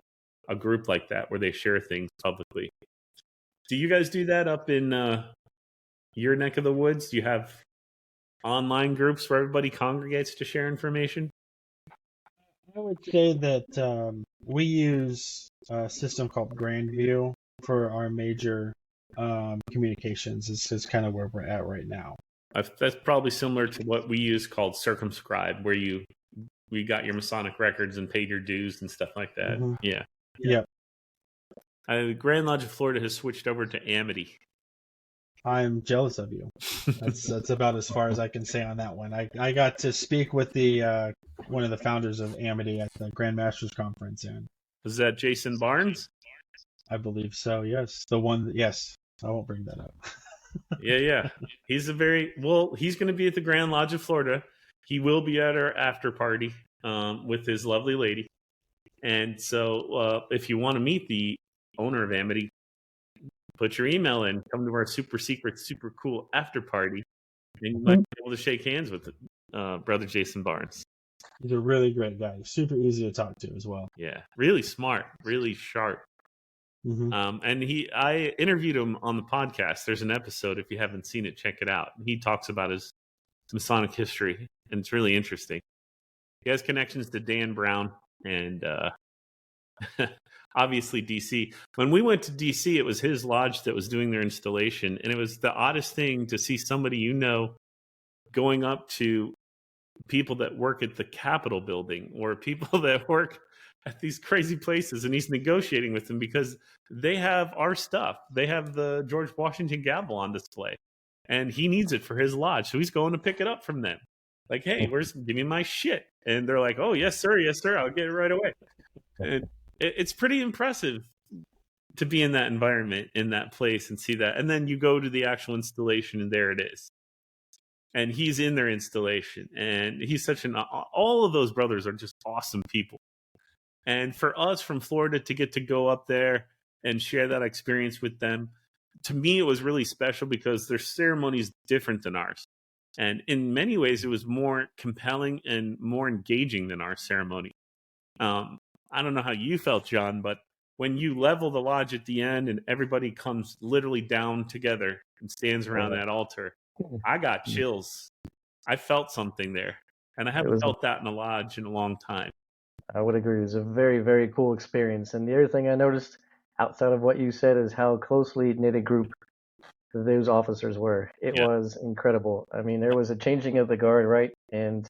group like that where they share things publicly. Do you guys do that up in your neck of the woods? Do you have online groups where everybody congregates to share information? I would say that we use a system called Grandview for our major communications. Is kind of where we're at right now. That's probably similar to what we use called Circumscribe, where we got your Masonic records and paid your dues and stuff like that. Mm-hmm. Yeah. Yep. The Grand Lodge of Florida has switched over to Amity. I'm jealous of you. That's about as far as I can say on that one. I got to speak with the one of the founders of Amity at the Grand Masters Conference. And was that Jason Barnes? I believe so. Yes, the one. Yes, I won't bring that up. Yeah. He's going to be at the Grand Lodge of Florida. He will be at our after party with his lovely lady. And so if you want to meet the owner of Amity, put your email in, come to our super secret, super cool after party, and you might be able to shake hands with Brother Jason Barnes. He's a really great guy. Super easy to talk to as well. Yeah, really smart, really sharp. Mm-hmm. And I interviewed him on the podcast. There's an episode. If you haven't seen it, check it out. He talks about his Masonic history, and it's really interesting. He has connections to Dan Brown and obviously DC. When we went to DC, it was his lodge that was doing their installation, and it was the oddest thing to see somebody going up to people that work at the Capitol building or people that work at these crazy places, and he's negotiating with them because they have our stuff. They have the George Washington gavel on display, and he needs it for his lodge, so he's going to pick it up from them. Like, hey, give me my shit. And they're like, oh, yes, sir, I'll get it right away. And it's pretty impressive to be in that environment, in that place, and see that. And then you go to the actual installation, and there it is. And he's in their installation, and he's all of those brothers are just awesome people. And for us from Florida to get to go up there and share that experience with them, to me, it was really special because their ceremony is different than ours. And in many ways, it was more compelling and more engaging than our ceremony. I don't know how you felt, John, but when you level the lodge at the end and everybody comes literally down together and stands around that altar, I got chills. I felt something there. And I haven't felt that in a lodge in a long time. I would agree. It was a very, very cool experience. And the other thing I noticed outside of what you said is how closely knitted group those officers were. It was incredible. I mean, there was a changing of the guard, right? And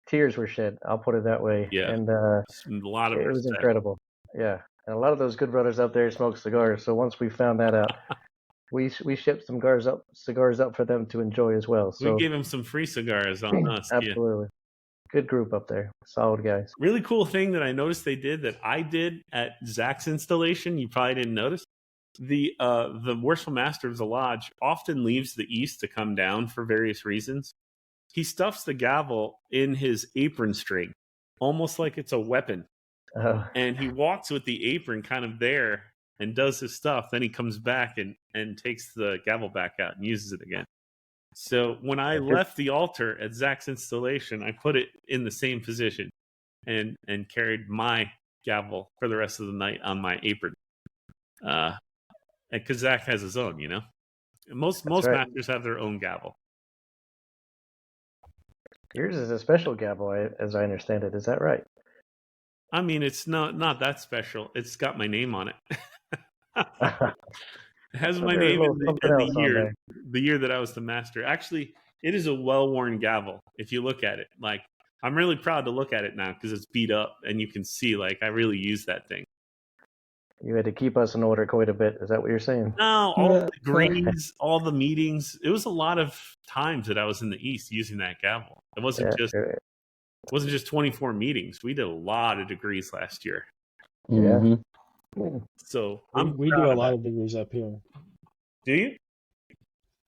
tears were shed. I'll put it that way. Yeah. And a lot of it was incredible. Yeah. And a lot of those good brothers out there smoke cigars. So once we found that out, we shipped some cigars up for them to enjoy as well. So we gave them some free cigars on us. Absolutely. Yeah. Good group up there. Solid guys. Really cool thing that I noticed they did that I did at Zach's installation. You probably didn't notice. The worshipful master of the lodge often leaves the east to come down for various reasons. He stuffs the gavel in his apron string, almost like it's a weapon. And he walks with the apron kind of there and does his stuff. Then he comes back and takes the gavel back out and uses it again. So when I left the altar at Zach's installation, I put it in the same position and carried my gavel for the rest of the night on my apron. Because Zach has his own, you know. Most masters have their own gavel. Yours is a special gavel, as I understand it. Is that right? I mean, it's not that special. It's got my name on it. It has my name in the year that I was the master. Actually, it is a well-worn gavel. If you look at it, like, I'm really proud to look at it now because it's beat up and you can see, like, I really use that thing. You had to keep us in order quite a bit. Is that what you're saying? No, all the degrees, all the meetings. It was a lot of times that I was in the East using that gavel. It wasn't just 24 meetings. We did a lot of degrees last year. Yeah. So we do a lot of degrees up here. Do you?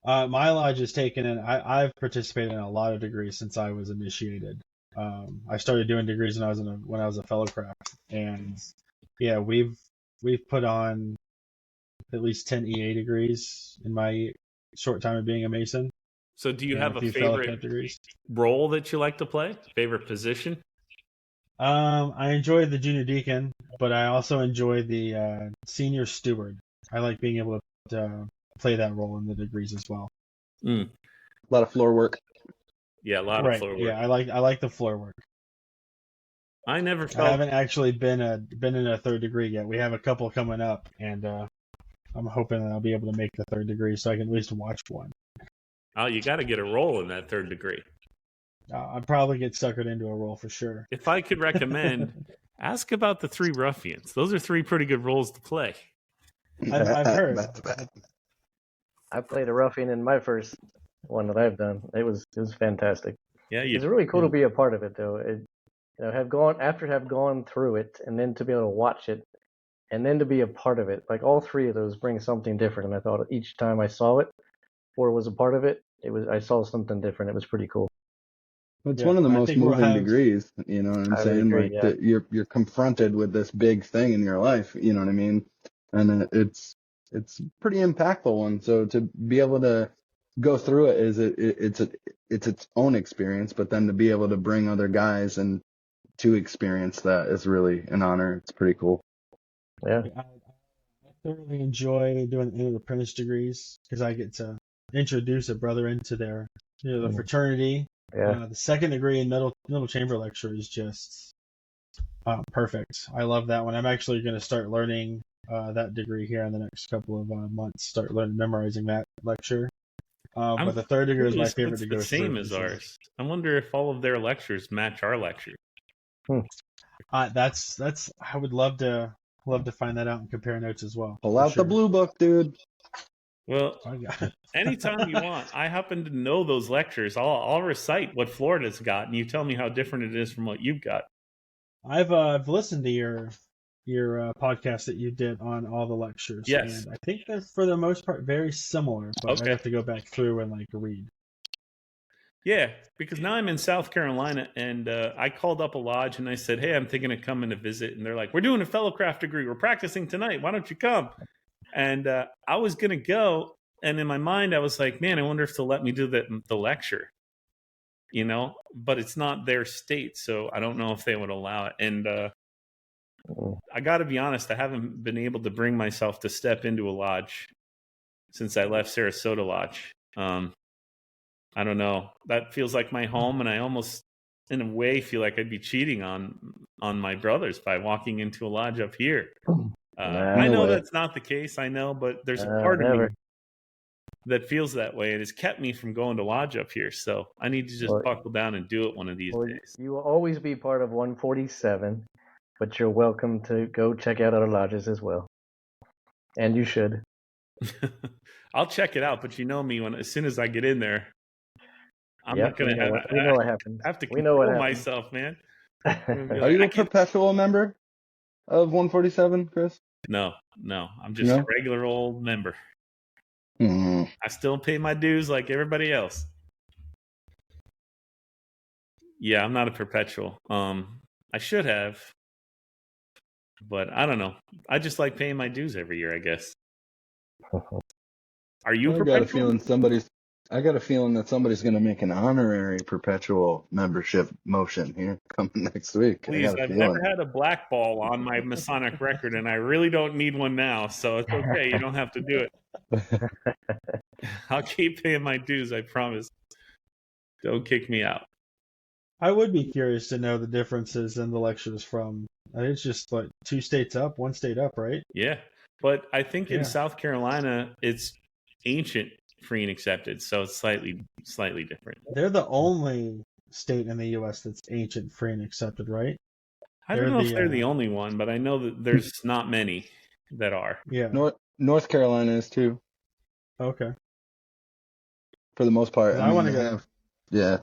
My lodge has taken in. I've participated in a lot of degrees since I was initiated. I started doing degrees when I was a fellow craft, and yeah, we've put on at least 10 EA degrees in my short time of being a Mason. So do you have a favorite role that you like to play? Favorite position? I enjoy the junior deacon, but I also enjoy the senior steward. I like being able to play that role in the degrees as well. A lot of floor work. Yeah, a lot of floor work. Yeah, I like the floor work. I haven't actually been in a third degree yet. We have a couple coming up, and I'm hoping that I'll be able to make the third degree so I can at least watch one. Oh, you got to get a role in that third degree. I'd probably get suckered into a role for sure. If I could recommend, ask about the Three Ruffians. Those are 3 pretty good roles to play. I've heard. I played a ruffian in my first one that I've done. It was fantastic. Yeah, it's really cool to be a part of it, though. Have gone through it, and then to be able to watch it, and then to be a part of it. Like, all 3 of those bring something different. And I thought each time I saw it or was a part of it, I saw something different. It was pretty cool. It's one of the most moving degrees, you know what I'm saying? Agree, like you're confronted with this big thing in your life, you know what I mean? And it's a pretty impactful one. So to be able to go through it it's its own experience, but then to be able to bring other guys and to experience that is really an honor. It's pretty cool. Yeah. I thoroughly enjoy doing the apprentice degrees because I get to introduce a brother into their, the fraternity. Yeah. The second degree in middle chamber lecture is just perfect. I love that one. I'm actually going to start learning that degree here in the next couple of months. Start memorizing that lecture. But the third degree is my favorite to go through. The same as ours. I wonder if all of their lectures match our lecture. That's. I would love to find that out and compare notes as well. Pull out the blue book, dude. Well, anytime you want. I happen to know those lectures. I'll recite what Florida's got, and you tell me how different it is from what you've got. I've listened to your your podcast that you did on all the lectures. Yes. And I think they're for the most part very similar, but Okay. I'd have to go back through and read. Yeah, because now I'm in South Carolina, and I called up a lodge and I said, "Hey, I'm thinking of coming to visit." And they're like, "We're doing a fellowcraft degree. We're practicing tonight. Why don't you come?" And I was gonna go, and in my mind, I was like, "Man, I wonder if they'll let me do the lecture." But it's not their state, so I don't know if they would allow it. And I got to be honest, I haven't been able to bring myself to step into a lodge since I left Sarasota Lodge. I don't know. That feels like my home, and I almost, in a way, feel like I'd be cheating on my brothers by walking into a lodge up here. I know that's not the case. I know, but there's a part of me that feels that way, and has kept me from going to lodge up here. So I need to just buckle down and do it one of these days. You will always be part of 147, but you're welcome to go check out other lodges as well. And you should. I'll check it out, but you know me, as soon as I get in there, I'm not going to have. We know what happens. I have to control myself, man. Are you a perpetual member of 147, Chris? No. I'm just a regular old member. Mm-hmm. I still pay my dues like everybody else. Yeah, I'm not a perpetual. I should have, but I don't know. I just like paying my dues every year, I guess. Are you perpetual? I got a feeling that somebody's going to make an honorary perpetual membership motion here coming next week. Please, I've never had a black ball on my Masonic record, and I really don't need one now, so it's okay. You don't have to do it. I'll keep paying my dues, I promise. Don't kick me out. I would be curious to know the differences in the lectures from, it's just 2 states up, 1 state up, right? Yeah, but I think in South Carolina, it's ancient free and accepted, so it's slightly different. They're the only state in the U.S. that's ancient free and accepted, right? I don't know if they're the only one, but I know that there's not many that are. Yeah. North Carolina is too. Okay. For the most part. I want to go. Yeah.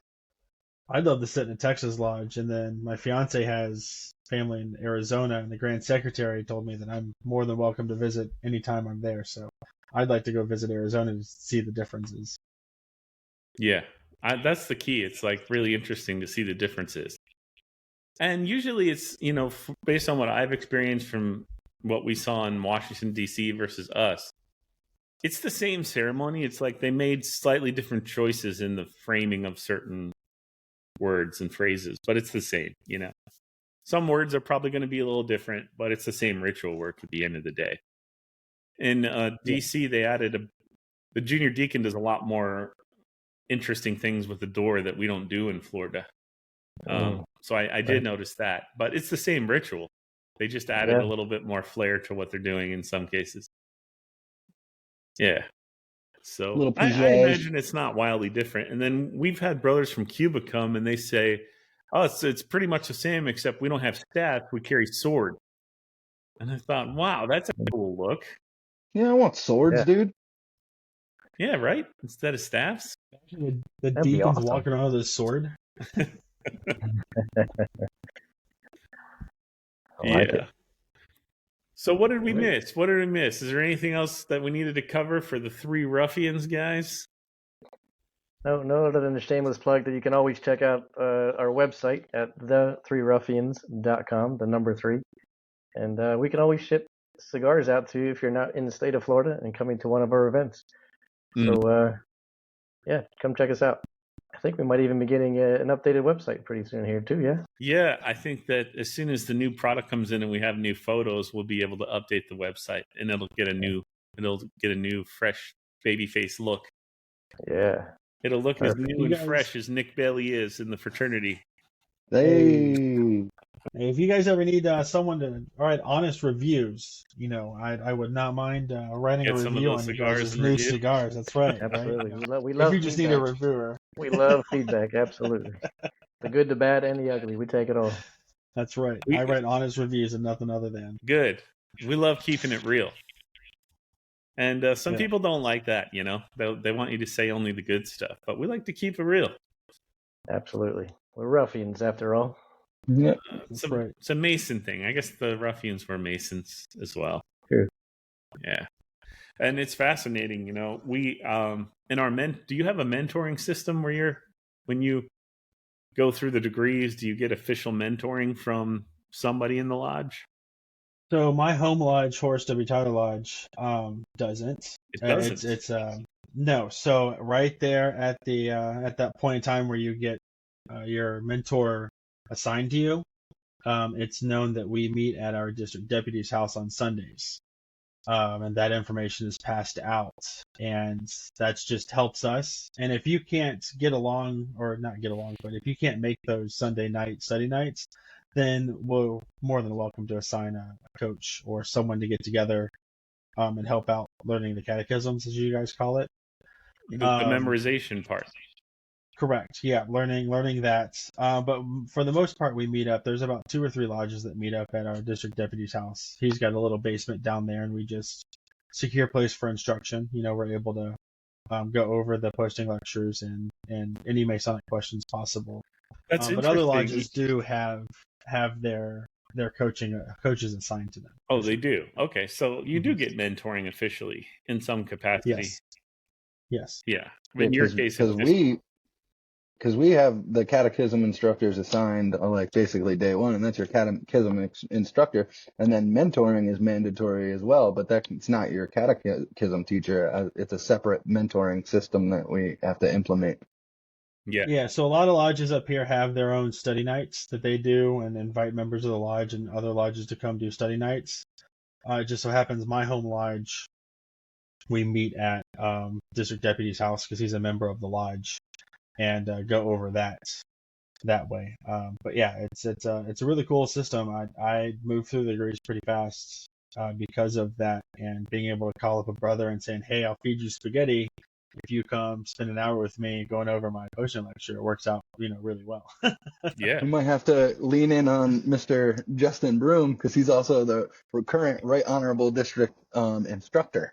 I'd love to sit in a Texas lodge, and then my fiance has family in Arizona, and the Grand Secretary told me that I'm more than welcome to visit anytime I'm there, so I'd like to go visit Arizona to see the differences. Yeah, that's the key. It's really interesting to see the differences. And usually it's, based on what I've experienced from what we saw in Washington, D.C. versus us, it's the same ceremony. It's like they made slightly different choices in the framing of certain words and phrases, but it's the same, Some words are probably going to be a little different, but it's the same ritual work at the end of the day. In D.C., they added the junior deacon does a lot more interesting things with the door that we don't do in Florida. So I did notice that, but it's the same ritual. They just added a little bit more flair to what they're doing in some cases. Yeah. So I imagine it's not wildly different. And then we've had brothers from Cuba come and they say, "Oh, it's pretty much the same, except we don't have staff. We carry sword." And I thought, wow, that's a cool look. Yeah, I want swords, dude. Yeah, right? Instead of staffs. The deacon's walking around with his sword. Yeah. So what did we miss? Is there anything else that we needed to cover for the Three Ruffians, guys? No, other than the shameless plug that you can always check out our website at the3ruffians.com, the number 3. And we can always ship cigars out to you if you're not in the state of Florida and coming to one of our events. So, come check us out. I think we might even be getting an updated website pretty soon here too, yeah? Yeah, I think that as soon as the new product comes in and we have new photos, we'll be able to update the website and it'll get a new fresh baby face look. Yeah. It'll look as new and fresh as Nick Bailey is in the fraternity. Hey, if you guys ever need someone to write honest reviews, I would not mind writing a review on you guys' new cigars. That's right. Absolutely. Right? We love if you just need a reviewer. We love feedback, absolutely. The good, the bad, and the ugly. We take it all. That's right. I write honest reviews and nothing other than. Good. We love keeping it real. And some people don't like that, They want you to say only the good stuff. But we like to keep it real. Absolutely. We're ruffians, after all. Yeah, It's a Mason thing. I guess the Ruffians were Masons as well. True. Yeah. And it's fascinating, we in our do you have a mentoring system where when you go through the degrees, do you get official mentoring from somebody in the lodge? So my home lodge, Horace W. Tyler Lodge, doesn't. It doesn't. It's no. So right there at the at that point in time where you get your mentor assigned to you, it's known that we meet at our district deputy's house on Sundays. And that information is passed out, and that just helps us. And if you can't get along, or not get along, but if you can't make those Sunday night study nights, then we're more than welcome to assign a coach or someone to get together and help out learning the catechisms, as you guys call it. The memorization part. Correct. Yeah, learning that. But for the most part, we meet up. There's about 2 or 3 lodges that meet up at our district deputy's house. He's got a little basement down there, and we just secure place for instruction. We're able to go over the posting lectures and any Masonic questions possible. That's but other lodges do have their coaches assigned to them. Oh, they do. Okay, so you do get mentoring officially in some capacity. Yes. Yeah. In your case, because we have the catechism instructors assigned like basically day one, and that's your catechism instructor, and then mentoring is mandatory as well, but it's not your catechism teacher. It's a separate mentoring system that we have to implement. Yeah, so a lot of lodges up here have their own study nights that they do and invite members of the lodge and other lodges to come do study nights. It just so happens my home lodge, we meet at district deputy's house because he's a member of the lodge, and go over that way. But yeah, it's a really cool system. I moved through the degrees pretty fast because of that, and being able to call up a brother and saying, "Hey, I'll feed you spaghetti if you come spend an hour with me going over my potion lecture." It works out, really well. Yeah. We might have to lean in on Mr. Justin Broom because he's also the current Right Honorable District instructor.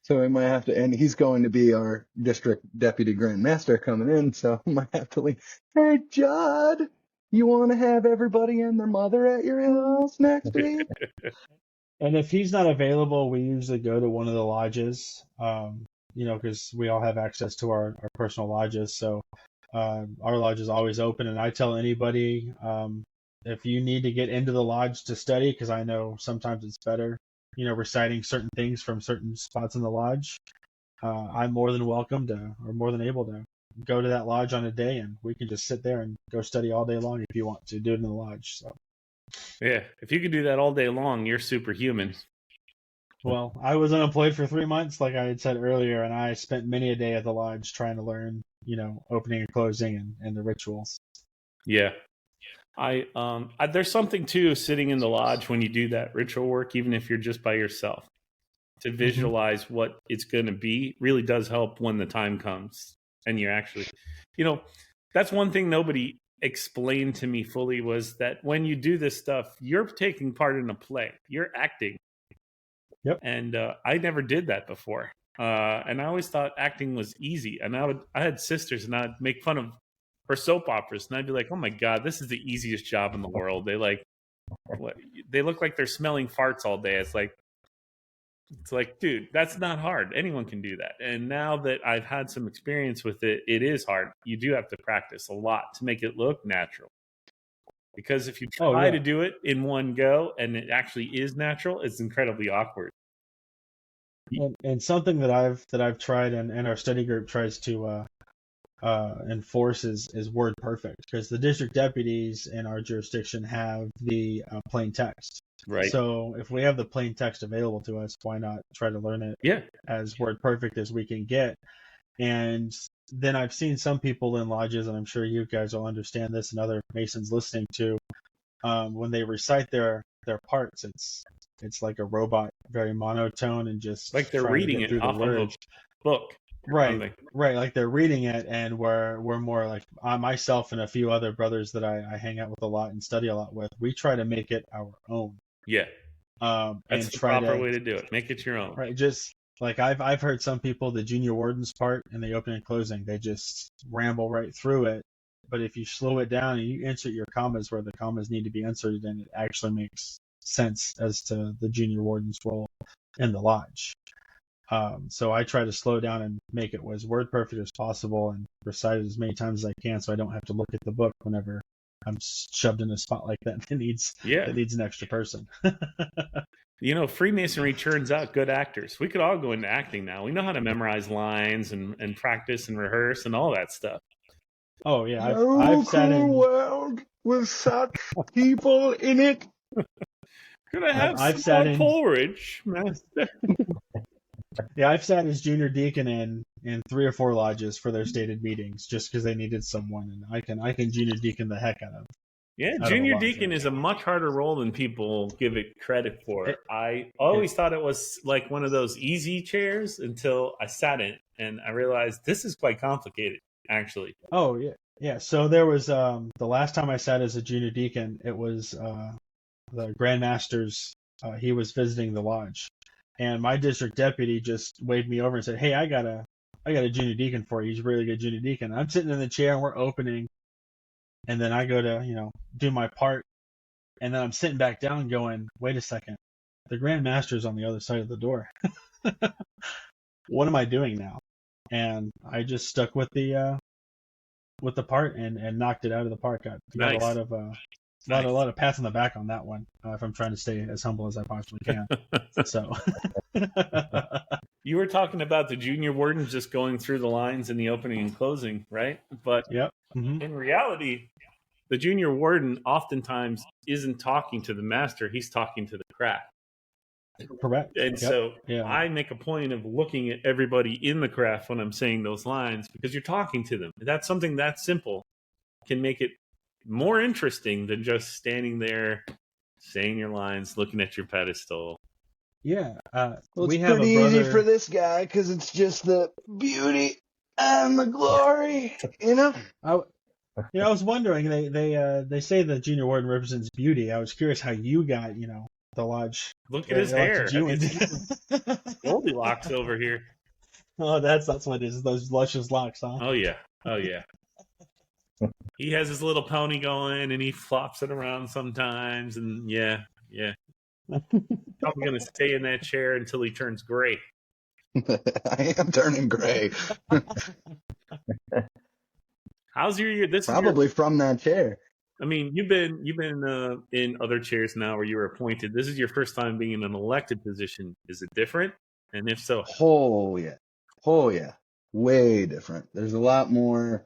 So we might have to, and he's going to be our district deputy grand master coming in. So we might have to lean. Hey, Judd, you want to have everybody and their mother at your house next week? And if he's not available, we usually go to one of the lodges. Because we all have access to our personal lodges. So our lodge is always open. And I tell anybody, if you need to get into the lodge to study, because I know sometimes it's better, reciting certain things from certain spots in the lodge, I'm more than welcome to, or more than able to, go to that lodge on a day, and we can just sit there and go study all day long if you want to do it in the lodge. So yeah, if you could do that all day long, you're superhuman. Well, I was unemployed for 3 months, like I had said earlier, and I spent many a day at the lodge trying to learn, opening and closing and the rituals. Yeah. There's something too sitting in the lodge when you do that ritual work, even if you're just by yourself, to visualize what it's going to be really does help when the time comes. And you're actually, that's one thing nobody explained to me fully, was that when you do this stuff, you're taking part in a play, you're acting. Yep. And I never did that before. And I always thought acting was easy. And I had sisters, and I'd make fun of her soap operas, and I'd be like, "Oh my God, this is the easiest job in the world." They look like they're smelling farts all day. It's like, dude, that's not hard. Anyone can do that. And now that I've had some experience with it, it is hard. You do have to practice a lot to make it look natural. Because if you try to do it in one go and it actually is natural, it's incredibly awkward. And something that I've tried and our study group tries to enforce is word perfect, because the district deputies in our jurisdiction have the plain text. Right. So if we have the plain text available to us, why not try to learn it as word perfect as we can get? And then I've seen some people in lodges, and I'm sure you guys will understand this, and other Masons listening to, when they recite their parts, it's like a robot, very monotone, and just like they're reading it off of a book. Right. Like they're reading it, and we're more like myself and a few other brothers that I hang out with a lot and study a lot with. We try to make it our own. Yeah. That's and the proper way to do it. Make it your own. Right. Just like I've heard some people, the junior wardens part and the opening and closing, they just ramble right through it. but if you slow it down and you insert your commas where the commas need to be inserted, then it actually makes sense as to the junior warden's role in the lodge. So I try to slow down and make it as word perfect as possible and recite it as many times as I can, so I don't have to look at the book whenever I'm shoved in a spot like that that needs an extra person. Freemasonry churns out good actors. We could all go into acting now. We know how to memorize lines and practice and rehearse and all that stuff. Oh yeah, I've sat in world with such people in it. Could I have some porridge, master? Yeah, I've sat as junior deacon in 3 or 4 lodges for their stated meetings just because they needed someone, and I can junior deacon the heck out of. Yeah, junior deacon is a much harder role than people give it credit for. I always thought it was like one of those easy chairs until I sat in it, and I realized this is quite complicated, actually. Oh yeah, yeah. So there was the last time I sat as a junior deacon, it was the Grand Master's. He was visiting the lodge. And my district deputy just waved me over and said, "Hey, I got a junior deacon for you. He's a really good junior deacon." I'm sitting in the chair and we're opening, and then I go to do my part, and then I'm sitting back down going, "Wait a second, the Grand Master's on the other side of the door. What am I doing now?" And I just stuck with the part and knocked it out of the park. Got a lot of pats on the back on that one. If I'm trying to stay as humble as I possibly can. So. You were talking about the junior wardens just going through the lines in the opening and closing, right? But in reality, the junior warden oftentimes isn't talking to the master; he's talking to the craft. Correct. And so I make a point of looking at everybody in the craft when I'm saying those lines, because you're talking to them. That's something that simple can make it more interesting than just standing there saying your lines, looking at your pedestal. Yeah. We have pretty easy for this guy because it's just the beauty and the glory, I was wondering, they say the junior warden represents beauty. I was curious how you got, the lodge. Look at his hair. Goldilocks over here. Oh, that's what it is. Those luscious locks, huh? Oh yeah. He has his little pony going, and he flops it around sometimes, and yeah. Probably going to stay in that chair until he turns gray. I am turning gray. How's your year? This probably from that chair. I mean, you've been in other chairs now where you were appointed. This is your first time being in an elected position. Is it different? And if so, oh yeah, way different. There's a lot more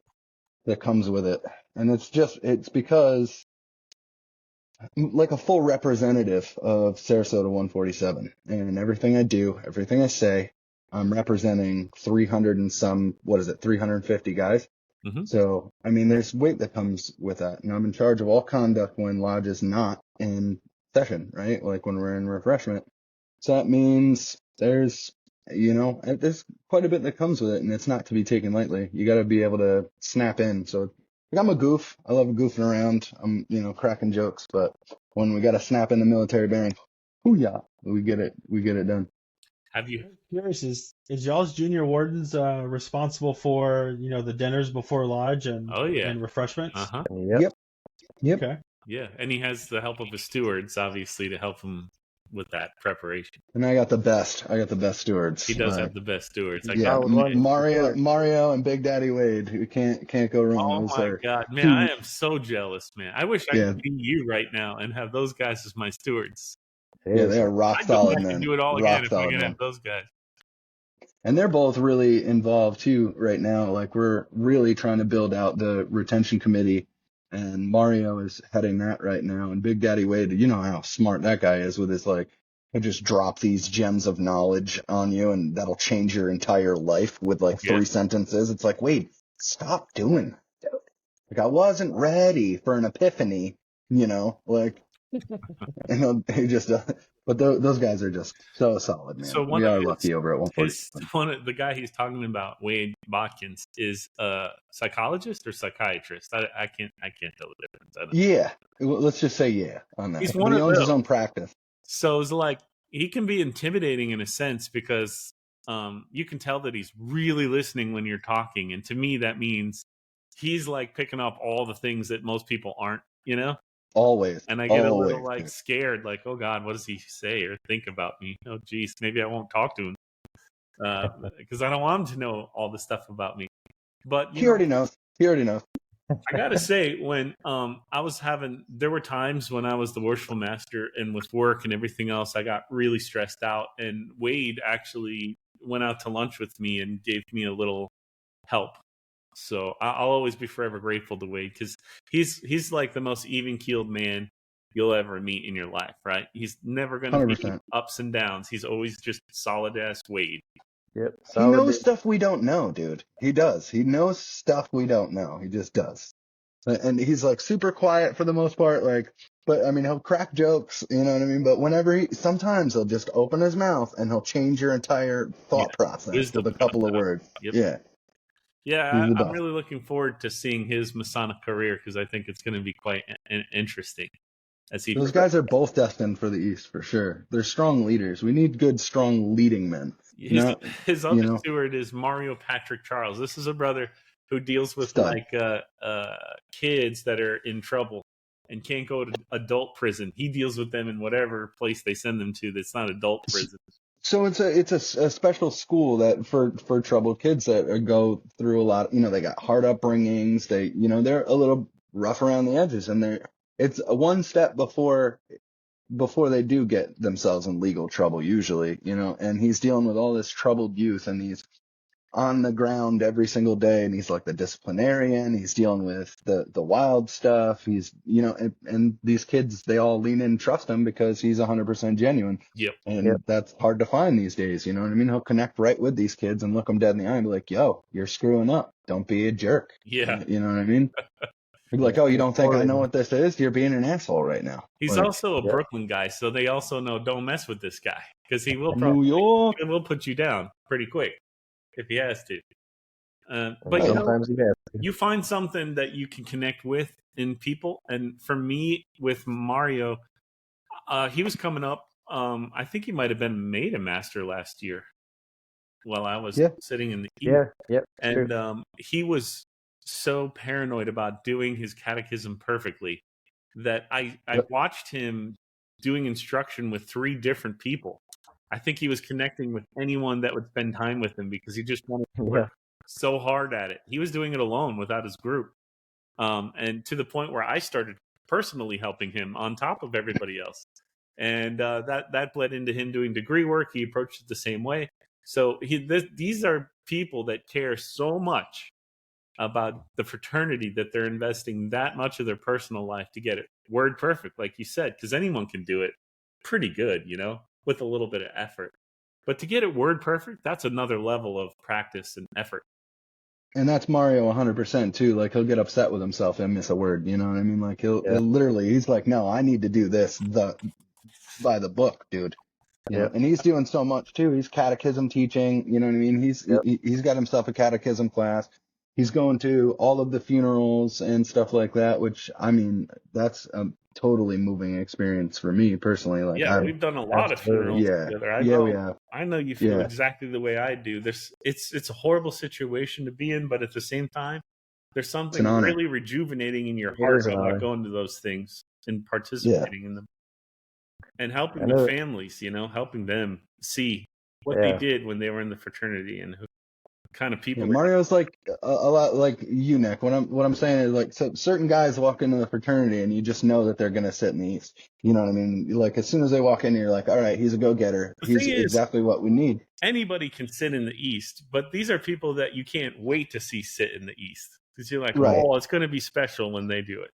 that comes with it, and it's because like a full representative of Sarasota 147, and everything I do, everything I say, I'm representing 350 guys. Mm-hmm. So, I mean, there's weight that comes with that. And I'm in charge of all conduct when lodge is not in session, right? Like when we're in refreshment. So that means there's quite a bit that comes with it, and it's not to be taken lightly. You got to be able to snap in. So I'm a goof. I love goofing around. I'm, cracking jokes, but when we got to snap in the military bearing, hoo-yah, we get it done. Have you? Curious, is y'all's junior wardens responsible for the dinners before lodge and refreshments? Uh-huh. Yep. Okay. Yeah, and he has the help of his stewards, obviously, to help him with that preparation. And I got the best stewards. He does have the best stewards. Mario and Big Daddy Wade. You can't go wrong. Oh my God, man! I am so jealous, man. I wish I could be you right now and have those guys as my stewards. Yeah, they are rock solid, man. I can do it all again if I can have those guys. And they're both really involved too right now. Like we're really trying to build out the retention committee, and Mario is heading that right now. And Big Daddy Wade, you know how smart that guy is with his he'll just drop these gems of knowledge on you, and that'll change your entire life with 3 sentences. It's like, wait, stop doing that. I wasn't ready for an epiphany, and he just, but those guys are just so solid, man. So we are lucky over at 140. The guy he's talking about, Wade Botkins, is a psychologist or psychiatrist. I can't tell the difference. Let's just say on that. He owns his own practice. So it's he can be intimidating in a sense because you can tell that he's really listening when you're talking, and to me that means he's like picking up all the things that most people aren't, you know? Always. And I get a Always. little like scared, like, oh God, what does he say or think about me? Oh geez, maybe I won't talk to him. Because I don't want him to know all the stuff about me. But he already knows. He already knows. I gotta say, when there were times when I was the worshipful master and with work and everything else, I got really stressed out. And Wade actually went out to lunch with me and gave me a little help. So I'll always be forever grateful to Wade, because he's like the most even keeled man you'll ever meet in your life, right? He's never going to be ups and downs. He's always just solid ass Wade. Yep. He knows stuff we don't know, dude. He does. He knows stuff we don't know. He just does. And he's like super quiet for the most part. Like, but I mean, he'll crack jokes, you know what I mean? But sometimes he'll just open his mouth and he'll change your entire thought process with a couple of words. Yep. Yeah. Yeah, I'm really looking forward to seeing his Masonic career, because I think it's going to be quite interesting. Those guys are both destined for the East for sure. They're strong leaders. We need good, strong leading men. His other steward is Mario Patrick Charles. This is a brother who deals with kids that are in trouble and can't go to adult prison. He deals with them in whatever place they send them to that's not adult prison. So it's a special school that for troubled kids that go through a lot. They got hard upbringings. They're a little rough around the edges, and it's one step before they do get themselves in legal trouble usually. And he's dealing with all this troubled youth, and he's on the ground every single day, and he's like the disciplinarian. He's dealing with the wild stuff. He's, and these kids, they all lean in and trust him because he's 100% genuine. Yep. And that's hard to find these days. You know what I mean? He'll connect right with these kids and look them dead in the eye and be like, yo, you're screwing up. Don't be a jerk. Yeah. You know what I mean? He'd be like, oh, you don't think I know what this is? You're being an asshole right now. He's also a Brooklyn guy, so they also know don't mess with this guy, because he will New York. He will put you down pretty quick if he has to. But sometimes he has to. You find something that you can connect with in people. And for me, with Mario, he was coming up. I think he might have been made a master last year while I was sitting in the East. Yeah. And he was so paranoid about doing his catechism perfectly that I watched him doing instruction with 3 different people. I think he was connecting with anyone that would spend time with him, because he just wanted to work so hard at it. He was doing it alone without his group. And to the point where I started personally helping him on top of everybody else. And that bled into him doing degree work. He approached it the same way. So these are people that care so much about the fraternity that they're investing that much of their personal life to get it word perfect, like you said, because anyone can do it pretty good, with a little bit of effort. But to get it word perfect, that's another level of practice and effort. And that's Mario 100% too. Like, he'll get upset with himself and miss a word. You know what I mean? Like, he'll literally, he's like, no, I need to do this by the book, dude. And he's doing so much too. He's catechism teaching. You know what I mean? He's got himself a catechism class. He's going to all of the funerals and stuff like that, which, I mean, that's a totally moving experience for me personally. Like, we've done a lot of funerals together. We have. I know you feel exactly the way I do. It's a horrible situation to be in, but at the same time, there's something really rejuvenating in your heart about going to those things and participating in them. And helping the families, helping them see what they did when they were in the fraternity and who kind of people. Mario's like a lot like you, Nick. What I'm saying is, like, so certain guys walk into the fraternity and you just know that they're gonna sit in the East. You know what I mean? Like, as soon as they walk in, you're like, all right, he's a go-getter. He's exactly what we need. Anybody can sit in the East, but these are people that you can't wait to see sit in the East, because you're like, oh, it's gonna be special when they do it.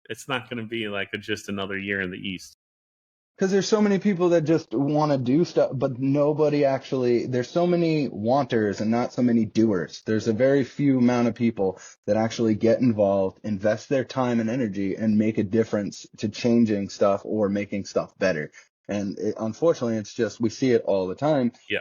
It's not gonna be like just another year in the East. Because there's so many people that just want to do stuff, but nobody actually, there's so many wanters and not so many doers. There's a very few amount of people that actually get involved, invest their time and energy, and make a difference to changing stuff or making stuff better. And unfortunately, it's just, we see it all the time. Yeah.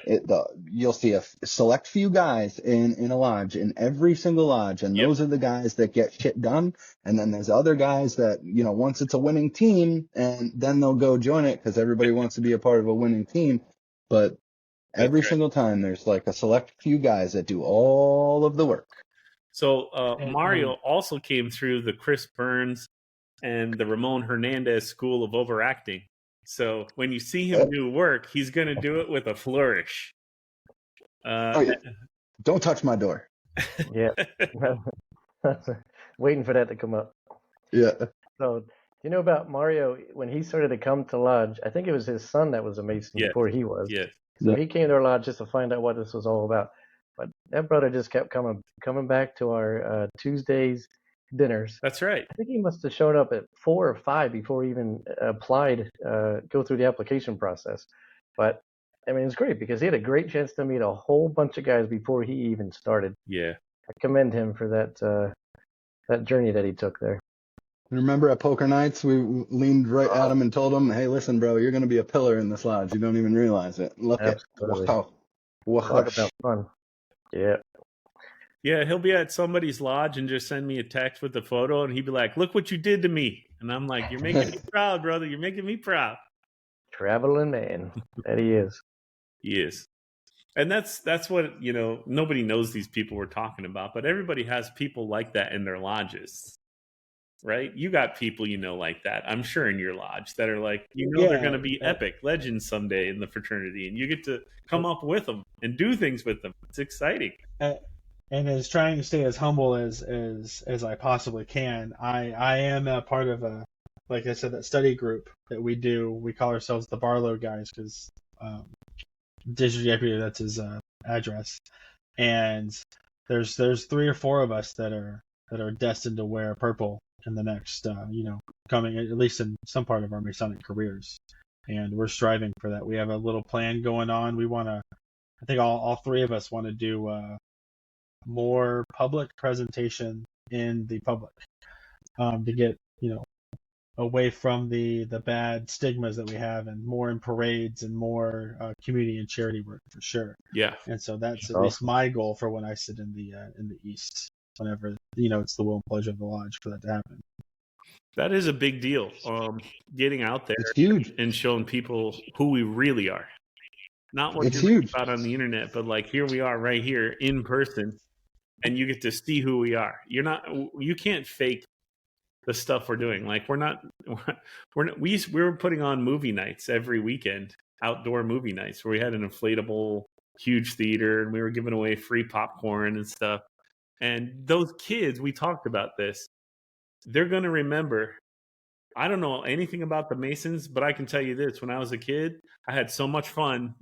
You'll see a select few guys in a lodge, in every single lodge, and those are the guys that get shit done. And then there's other guys that, once it's a winning team, and then they'll go join it because everybody wants to be a part of a winning team. But every single time, there's like a select few guys that do all of the work. So And Mario also came through the Chris Burns and the Ramon Hernandez school of overacting. So when you see him do work, he's going to do it with a flourish. Don't touch my door. Yeah. Waiting for that to come up. Yeah. So, do you know about Mario when he started to come to lodge? I think it was his son that was a Mason before he was. Yeah. So he came to our lodge just to find out what this was all about. But that brother just kept coming back to our Tuesdays dinners. That's right. I think he must have showed up at 4 or 5 before he even applied, go through the application process. But I mean, it's great because he had a great chance to meet a whole bunch of guys before he even started. Yeah. I commend him for that journey that he took there. Remember at poker nights, we leaned right at him and told him, "Hey, listen, bro, you're going to be a pillar in this lodge. You don't even realize it. Look Absolutely. at wow. Talk about fun. Yeah. Yeah, he'll be at somebody's lodge and just send me a text with a photo, and he'd be like, "Look what you did to me," and I'm like, "You're making me proud, brother. You're making me proud." Traveling man, that he is. He is. And that's what, nobody knows these people we're talking about, but everybody has people like that in their lodges, right? You got people like that, I'm sure, in your lodge that are like, they're going to be epic legends someday in the fraternity, and you get to come up with them and do things with them. It's exciting. And as trying to stay as humble as I possibly can, I am a part of like I said, that study group that we do. We call ourselves the Barlow guys because Digital Deputy, that's his address. And there's 3 or 4 of us that are destined to wear purple in the next, coming, at least in some part of our Masonic careers. And we're striving for that. We have a little plan going on. We want to, I think all 3 of us want to do more public presentation in the public to get, away from the bad stigmas that we have, and more in parades and more community and charity work for sure. Yeah. And so that's at least my goal for when I sit in the East, whenever it's the will and pleasure of the lodge for that to happen. That is a big deal. Getting out there, it's huge, and showing people who we really are. Not what it's you read huge about on the internet, but like here we are right here in person, and you get to see who we are. You can't fake the stuff we're doing. Like we were putting on movie nights every weekend, outdoor movie nights, where we had an inflatable huge theater and we were giving away free popcorn and stuff. And those kids, we talked about this, they're going to remember. I don't know anything about the Masons, but I can tell you this: when I was a kid, I had so much fun,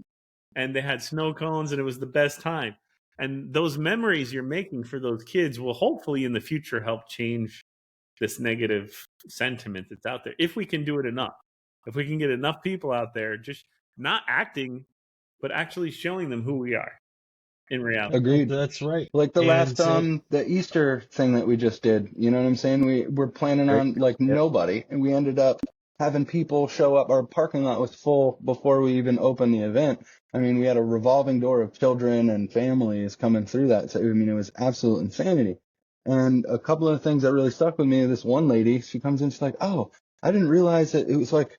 and they had snow cones, and it was the best time. And those memories you're making for those kids will hopefully in the future help change this negative sentiment that's out there. If we can do it enough, if we can get enough people out there just not acting, but actually showing them who we are in reality. Agreed. That's right. Like the last the Easter thing that we just did, you know what I'm saying? We're planning on nobody, and we ended up having people show up. Our parking lot was full before we even opened the event. I mean, we had a revolving door of children and families coming through that. So, I mean, it was absolute insanity. And a couple of things that really stuck with me, this one lady, she comes in, she's like, "Oh, I didn't realize that it was like,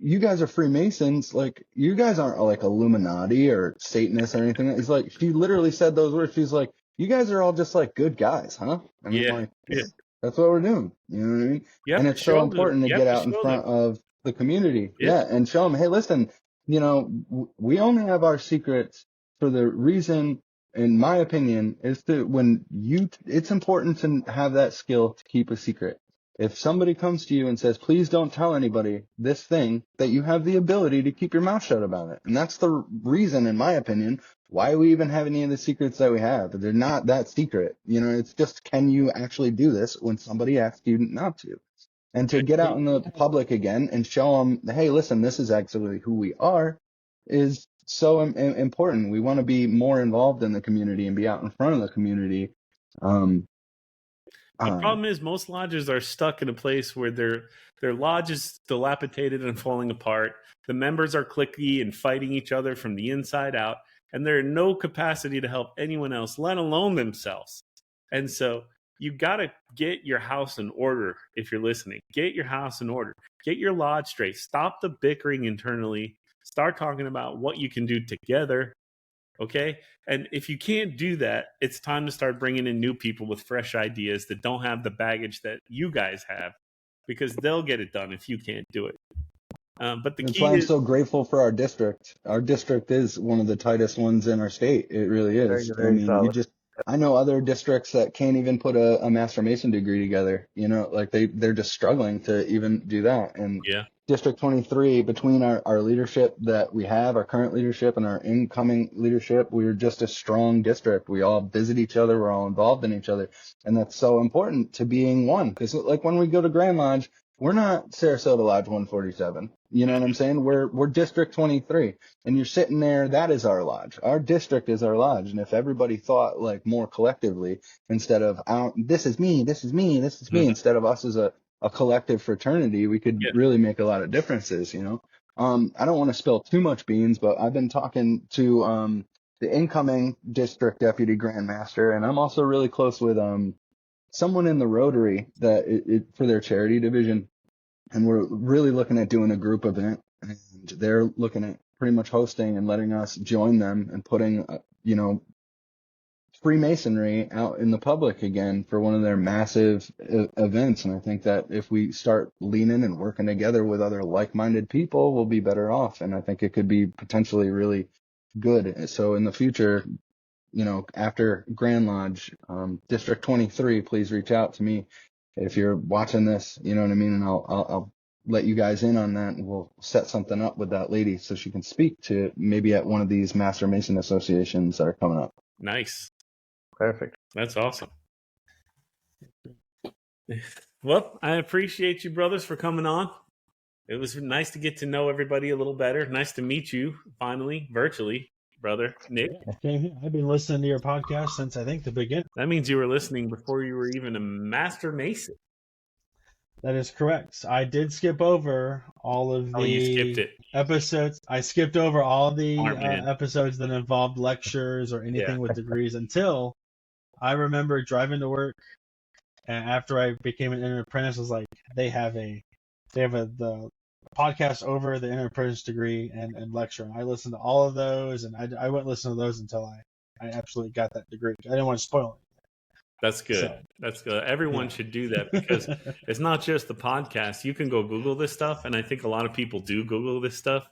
you guys are Freemasons. Like, you guys aren't like Illuminati or Satanists or anything." It's like, she literally said those words. She's like, "You guys are all just like good guys, huh?" I mean, that's what we're doing. You know what I mean? And it's so important to get out in front of the community. Yeah. And show them, hey, listen, we only have our secrets for the reason, in my opinion, is to it's important to have that skill to keep a secret. If somebody comes to you and says, "Please don't tell anybody this thing," that you have the ability to keep your mouth shut about it. And that's the reason, in my opinion, why we even have any of the secrets that we have. They're not that secret. It's just, can you actually do this when somebody asks you not to? And to get out in the public again and show them, hey, listen, this is actually who we are, is so important. We want to be more involved in the community and be out in front of the community. The problem is most lodges are stuck in a place where their lodge is dilapidated and falling apart. The members are cliquey and fighting each other from the inside out, and they're in no capacity to help anyone else, let alone themselves. And so you got to get your house in order. If you're listening, get your house in order. Get your lodge straight. Stop the bickering internally. Start talking about what you can do together. Okay. And if you can't do that, it's time to start bringing in new people with fresh ideas that don't have the baggage that you guys have, because they'll get it done if you can't do it. But the That's key why I'm is, so grateful for our district. Our district is one of the tightest ones in our state. It really Very, is. I very mean, solid. I know other districts that can't even put a Master Mason degree together. You know, like they're just struggling to even do that. And yeah, District 23, between our leadership that we have, our current leadership and our incoming leadership, we're just a strong district. We all visit each other. We're all involved in each other. And that's so important to being one. Because like when we go to Grand Lodge, we're not Sarasota Lodge 147. You know what I'm saying? We're District 23. And you're sitting there, that is our lodge. Our district is our lodge. And if everybody thought like more collectively, instead of this is me, this is me, this is me, instead of us as a collective fraternity, we could really make a lot of differences, you know. I don't want to spill too much beans, but I've been talking to the incoming district deputy grandmaster, and I'm also really close with someone in the Rotary that for their charity division, and we're really looking at doing a group event, and they're looking at pretty much hosting and letting us join them and putting Freemasonry out in the public again for one of their massive events. And I think that if we start leaning and working together with other like-minded people, we'll be better off. And I think it could be potentially really good. So in the future, you know, after Grand Lodge, District 23, please reach out to me if you're watching this, you know what I mean? And I'll let you guys in on that, and we'll set something up with that lady so she can speak to maybe at one of these Master Mason associations that are coming up. nice. Perfect. That's awesome. Well, I appreciate you, brothers, for coming on. It was nice to get to know everybody a little better. Nice to meet you finally, virtually, brother Nick. I've been listening to your podcast since I think the beginning. That means you were listening before you were even a Master Mason. That is correct. I did skip over all of the you skipped it. episodes. I skipped over all the man. episodes that involved lectures or anything with degrees until I remember driving to work. And after I became an intern apprentice, I was like, they have the podcast over the intern apprentice degree and lecture. And I listened to all of those, and I wouldn't listen to those until I absolutely got that degree. I didn't want to spoil it. That's good. So, That's good. Everyone should do that, because it's not just the podcast. You can go Google this stuff, and I think a lot of people do Google this stuff.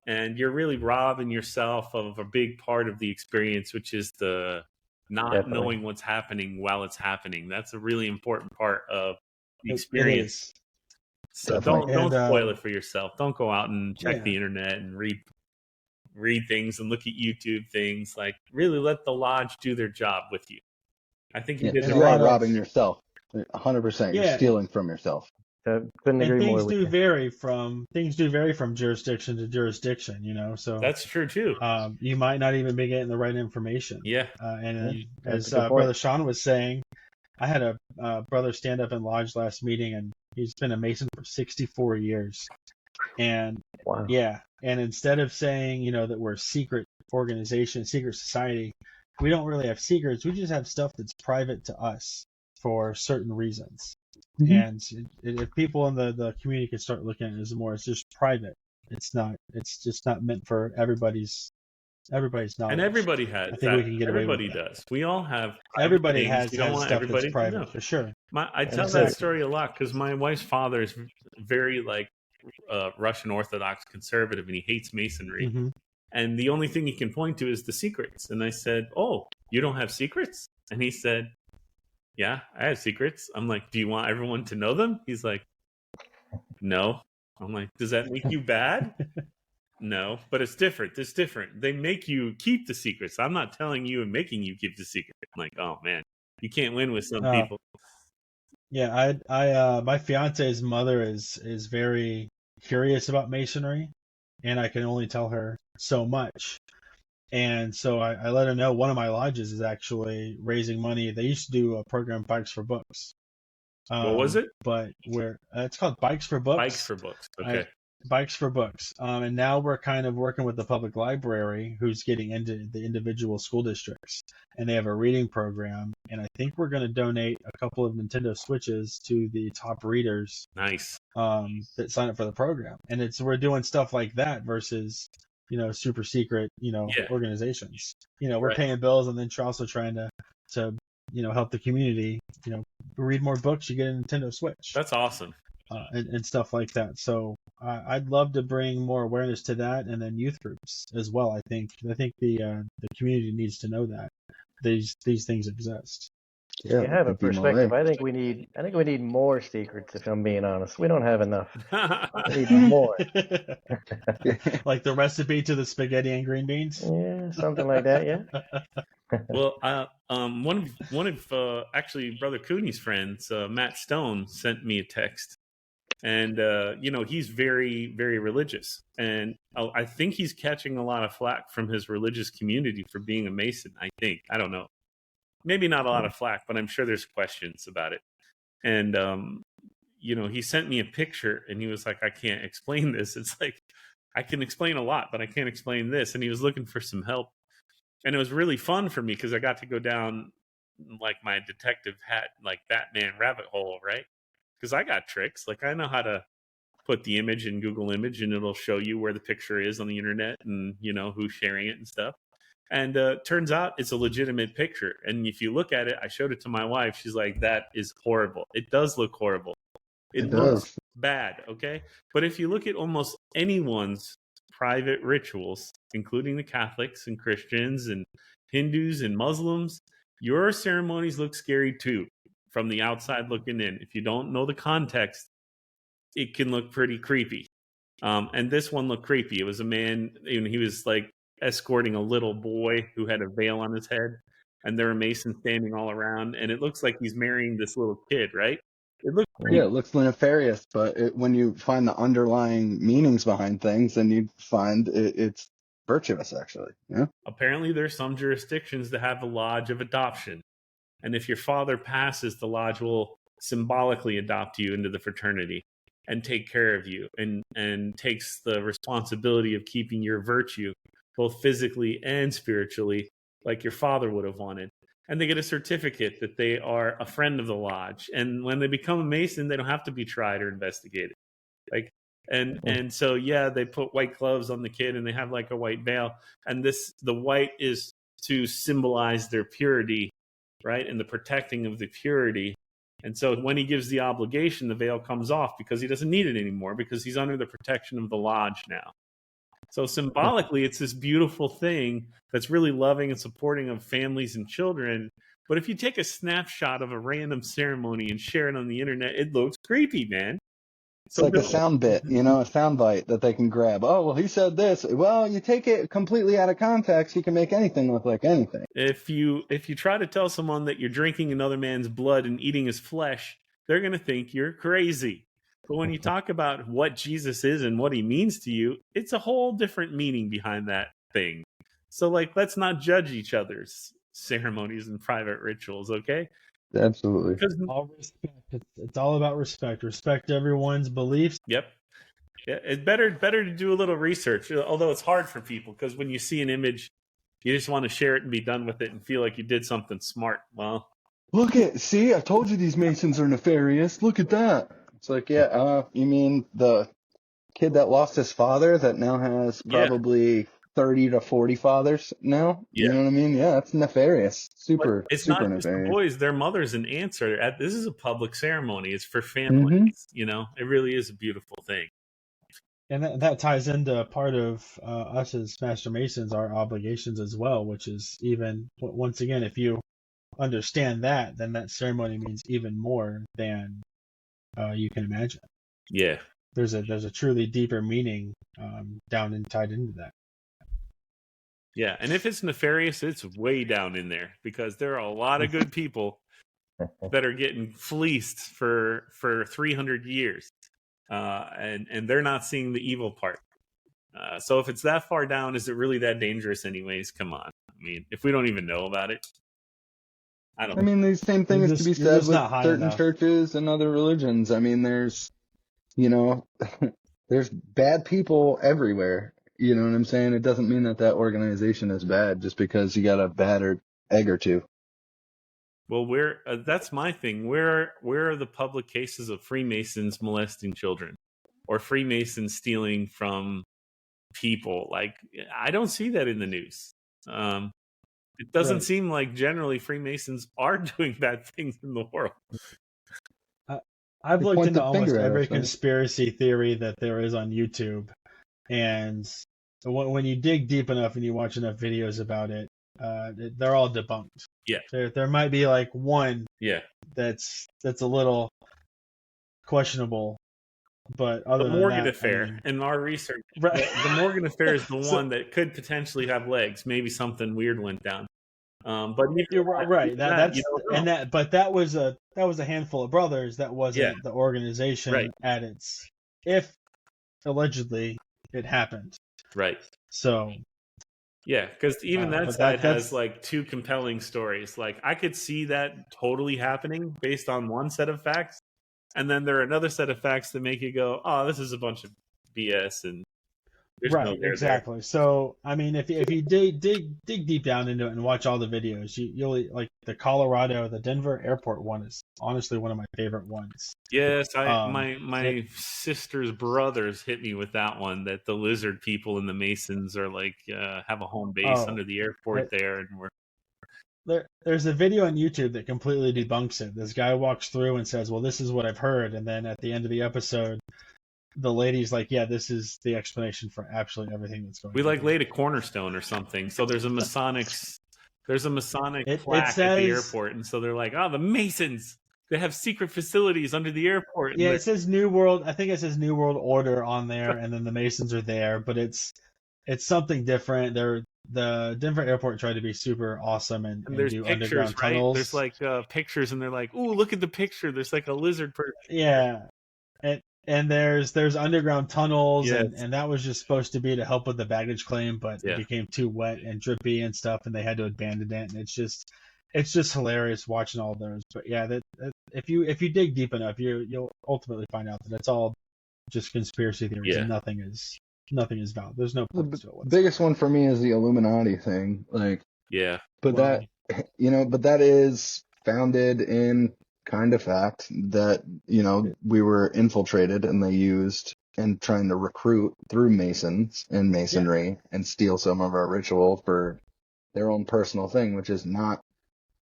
And you're really robbing yourself of a big part of the experience, which is the not knowing what's happening while it's happening. That's a really important part of the experience. So don't spoil it for yourself. Don't go out and check the internet and read things and look at YouTube things. Like, really let the lodge do their job with you. I think you did. You are robbing yourself. 100%. You're stealing from yourself. Couldn't agree more. Things do vary from jurisdiction to jurisdiction, you know. So that's true too. You might not even be getting the right information. Yeah. As Brother Sean was saying, I had a brother stand up in lodge last meeting, and he's been a Mason for 64 years. And and instead of saying, you know, that we're a secret organization, secret society, we don't really have secrets. We just have stuff that's private to us for certain reasons. Mm-hmm. And if people in the community can start looking at it as more, it's just private. It's just not meant for everybody's knowledge. And everybody has. I think we can get everybody away with does. We all have. Everybody has stuff that's private, for sure. I tell that story a lot because my wife's father is very Russian Orthodox conservative, and he hates Masonry. Mm-hmm. And the only thing he can point to is the secrets. And I said, "Oh, you don't have secrets?" And he said, "Yeah, I have secrets." I'm like, "Do you want everyone to know them?" He's like, "No." I'm like, "Does that make you bad?" No, but it's different. It's different. They make you keep the secrets. I'm not telling you and making you keep the secret. I'm like, oh man, you can't win with some people. Yeah, I my fiance's mother is very curious about Masonry, and I can only tell her so much. And so I let her know one of my lodges is actually raising money. They used to do a program, Bikes for Books. What was it? But it's called Bikes for Books. Bikes for Books. Okay. Bikes for Books. And now we're kind of working with the public library, who's getting into the individual school districts. And they have a reading program. And I think we're going to donate a couple of Nintendo Switches to the top readers. Nice. That sign up for the program. And we're doing stuff like that versus, super secret, organizations. We're Right. paying bills, and then you're also trying to help the community. Read more books, you get a Nintendo Switch. That's awesome. And stuff like that. So I'd love to bring more awareness to that, and then youth groups as well. I think the community needs to know that these things exist. Yeah, you have a perspective. I think we need more secrets. If I'm being honest, we don't have enough. We need more. Like the recipe to the spaghetti and green beans. Yeah, something like that. Yeah. Well, one of actually Brother Cooney's friends, Matt Stone, sent me a text, and he's very, very religious, and I think he's catching a lot of flack from his religious community for being a Mason. I don't know. Maybe not a lot of flack, but I'm sure there's questions about it. And, he sent me a picture and he was like, I can't explain this. It's like, I can explain a lot, but I can't explain this. And he was looking for some help. And it was really fun for me because I got to go down like my detective hat, like Batman rabbit hole, right? Because I got tricks. Like I know how to put the image in Google Image and it'll show you where the picture is on the internet and, who's sharing it and stuff. And turns out it's a legitimate picture. And if you look at it, I showed it to my wife. She's like, that is horrible. It does look horrible. It looks bad, okay? But if you look at almost anyone's private rituals, including the Catholics and Christians and Hindus and Muslims, your ceremonies look scary too from the outside looking in. If you don't know the context, it can look pretty creepy. And this one looked creepy. It was a man, he was like, escorting a little boy who had a veil on his head, and there are Masons standing all around, and it looks like he's marrying this little kid, right? It looks nefarious, but when you find the underlying meanings behind things, then you find it's virtuous, actually. Yeah. Apparently, there's some jurisdictions that have a lodge of adoption, and if your father passes, the lodge will symbolically adopt you into the fraternity and take care of you, and takes the responsibility of keeping your virtue both physically and spiritually, like your father would have wanted. And they get a certificate that they are a friend of the lodge. And when they become a Mason, they don't have to be tried or investigated. And so, they put white gloves on the kid and they have like a white veil. And the white is to symbolize their purity, right? And the protecting of the purity. And so when he gives the obligation, the veil comes off because he doesn't need it anymore because he's under the protection of the lodge now. So symbolically, it's this beautiful thing that's really loving and supporting of families and children. But if you take a snapshot of a random ceremony and share it on the internet, it looks creepy, man. It's like a sound bit, a sound bite that they can grab. Oh, well, he said this. Well, you take it completely out of context, you can make anything look like anything. If you try to tell someone that you're drinking another man's blood and eating his flesh, they're going to think you're crazy. But when you talk about what Jesus is and what he means to you, it's a whole different meaning behind that thing. So, let's not judge each other's ceremonies and private rituals, okay? Absolutely. Because all respect. It's all about respect. Respect everyone's beliefs. Yep. Yeah, it's better to do a little research, although it's hard for people because when you see an image, you just want to share it and be done with it and feel like you did something smart. Well, see, I told you these Masons are nefarious. Look at that. It's like, you mean the kid that lost his father that now has probably 30 to 40 fathers now? Yeah. You know what I mean? Yeah, that's nefarious. Super, it's super not nefarious. just the boys, their mothers and aunts are at. This is a public ceremony. It's for families. It really is a beautiful thing. And that ties into part of us as Master Masons, our obligations as well, which is even, once again, if you understand that, then that ceremony means even more than you can imagine. Yeah. There's a truly deeper meaning down and tied into that. Yeah, and if it's nefarious, it's way down in there because there are a lot of good people that are getting fleeced for 300 years, and they're not seeing the evil part. So if it's that far down, is it really that dangerous anyways? Come on. I mean, if we don't even know about it, I don't know. I mean, the same thing is to be said with certain churches and other religions. I mean, there's bad people everywhere. You know what I'm saying? It doesn't mean that organization is bad just because you got a battered egg or two. Well, that's my thing. Where are the public cases of Freemasons molesting children or Freemasons stealing from people. Like, I don't see that in the news. It doesn't seem like generally Freemasons are doing bad things in the world. I've looked into almost every conspiracy theory that there is on YouTube, and when you dig deep enough and you watch enough videos about it, they're all debunked. Yeah, there might be like one. Yeah, that's a little questionable, but other than Morgan that, affair in our research, the Morgan affair is the one that could potentially have legs. Maybe something weird went down. But you're right. But that was a handful of brothers. That wasn't the organization at its. If allegedly it happened, right? So, yeah, because even that side has like two compelling stories. Like, I could see that totally happening based on one set of facts, and then there are another set of facts that make you go, "Oh, this is a bunch of BS." And exactly. There. So, I mean, if you dig deep down into it and watch all the videos, you'll like the the Denver airport one is honestly one of my favorite ones. Yes, my sister's brothers hit me with that one. That the lizard people and the Masons are like have a home base under the airport there, and there's a video on YouTube that completely debunks it. This guy walks through and says, "Well, this is what I've heard," and then at the end of the episode, the lady's like, "Yeah, this is the explanation for absolutely everything that's going on." We laid a cornerstone or something. So there's a Masonic plaque at the airport, and so they're like, "Oh, the Masons, they have secret facilities under the airport." Yeah, it says New World. I think it says New World Order on there, and then the Masons are there, but it's something different. The Denver airport tried to be super awesome and there's do pictures, underground tunnels. There's like pictures, and they're like, "Ooh, look at the picture. There's like a lizard person." Yeah, and there's underground tunnels, and that was just supposed to be to help with the baggage claim, but it became too wet and drippy and stuff, and they had to abandon it. And it's just hilarious watching all those. But yeah, that if you dig deep enough, you'll ultimately find out that it's all just conspiracy theories, and nothing is valid. There's no point to it. The biggest one for me is the Illuminati thing. But that is founded in kind of fact that, we were infiltrated and they used and trying to recruit through Masons and Masonry and steal some of our ritual for their own personal thing, which is not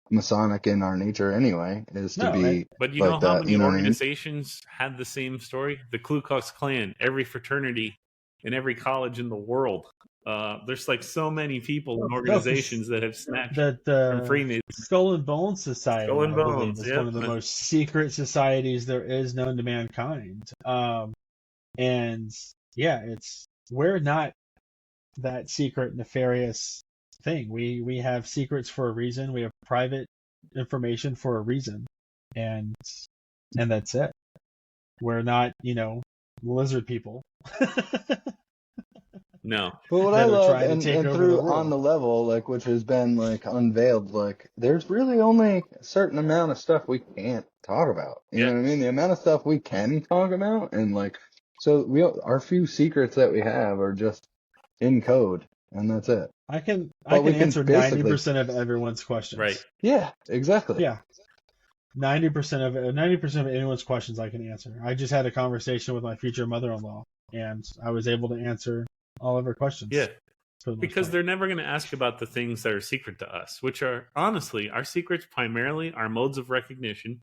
Masonic in our nature anyway, But you know how many organizations had the same story? The Ku Klux Klan, every fraternity in every college in the world. There's like so many people and organizations that have snatched from Freemasons. Skull and Bones Society, Skull and Bones, is one of the most secret societies there is known to mankind. And we're not that secret, nefarious thing. We have secrets for a reason. We have private information for a reason, and that's it. We're not, lizard people. No. But what I love, and through On the Level, which has been unveiled, there's really only a certain amount of stuff we can't talk about. You know what I mean? The amount of stuff we can talk about, and so our few secrets that we have are just in code, and that's it. I can answer 90% of everyone's questions. Right. Yeah, exactly. Yeah. 90% of anyone's questions I can answer. I just had a conversation with my future mother-in-law, and I was able to answer all of her questions. Yeah. Because they're never going to ask about the things that are secret to us, which are, honestly, our secrets primarily are modes of recognition.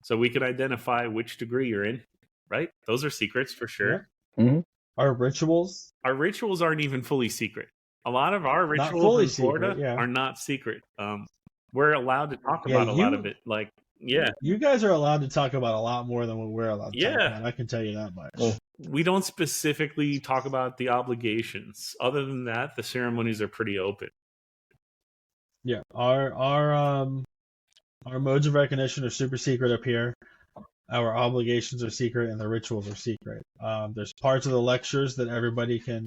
So we can identify which degree you're in, right? Those are secrets for sure. Yeah. Mm-hmm. Our rituals? Our rituals aren't even fully secret. A lot of our rituals in Florida are not secret. We're allowed to talk about a lot of it. You guys are allowed to talk about a lot more than what we're allowed to talk about. I can tell you that much. We don't specifically talk about the obligations. Other than that, the ceremonies are pretty open. Yeah, our modes of recognition are super secret up here. Our obligations are secret, and the rituals are secret. There's parts of the lectures that everybody can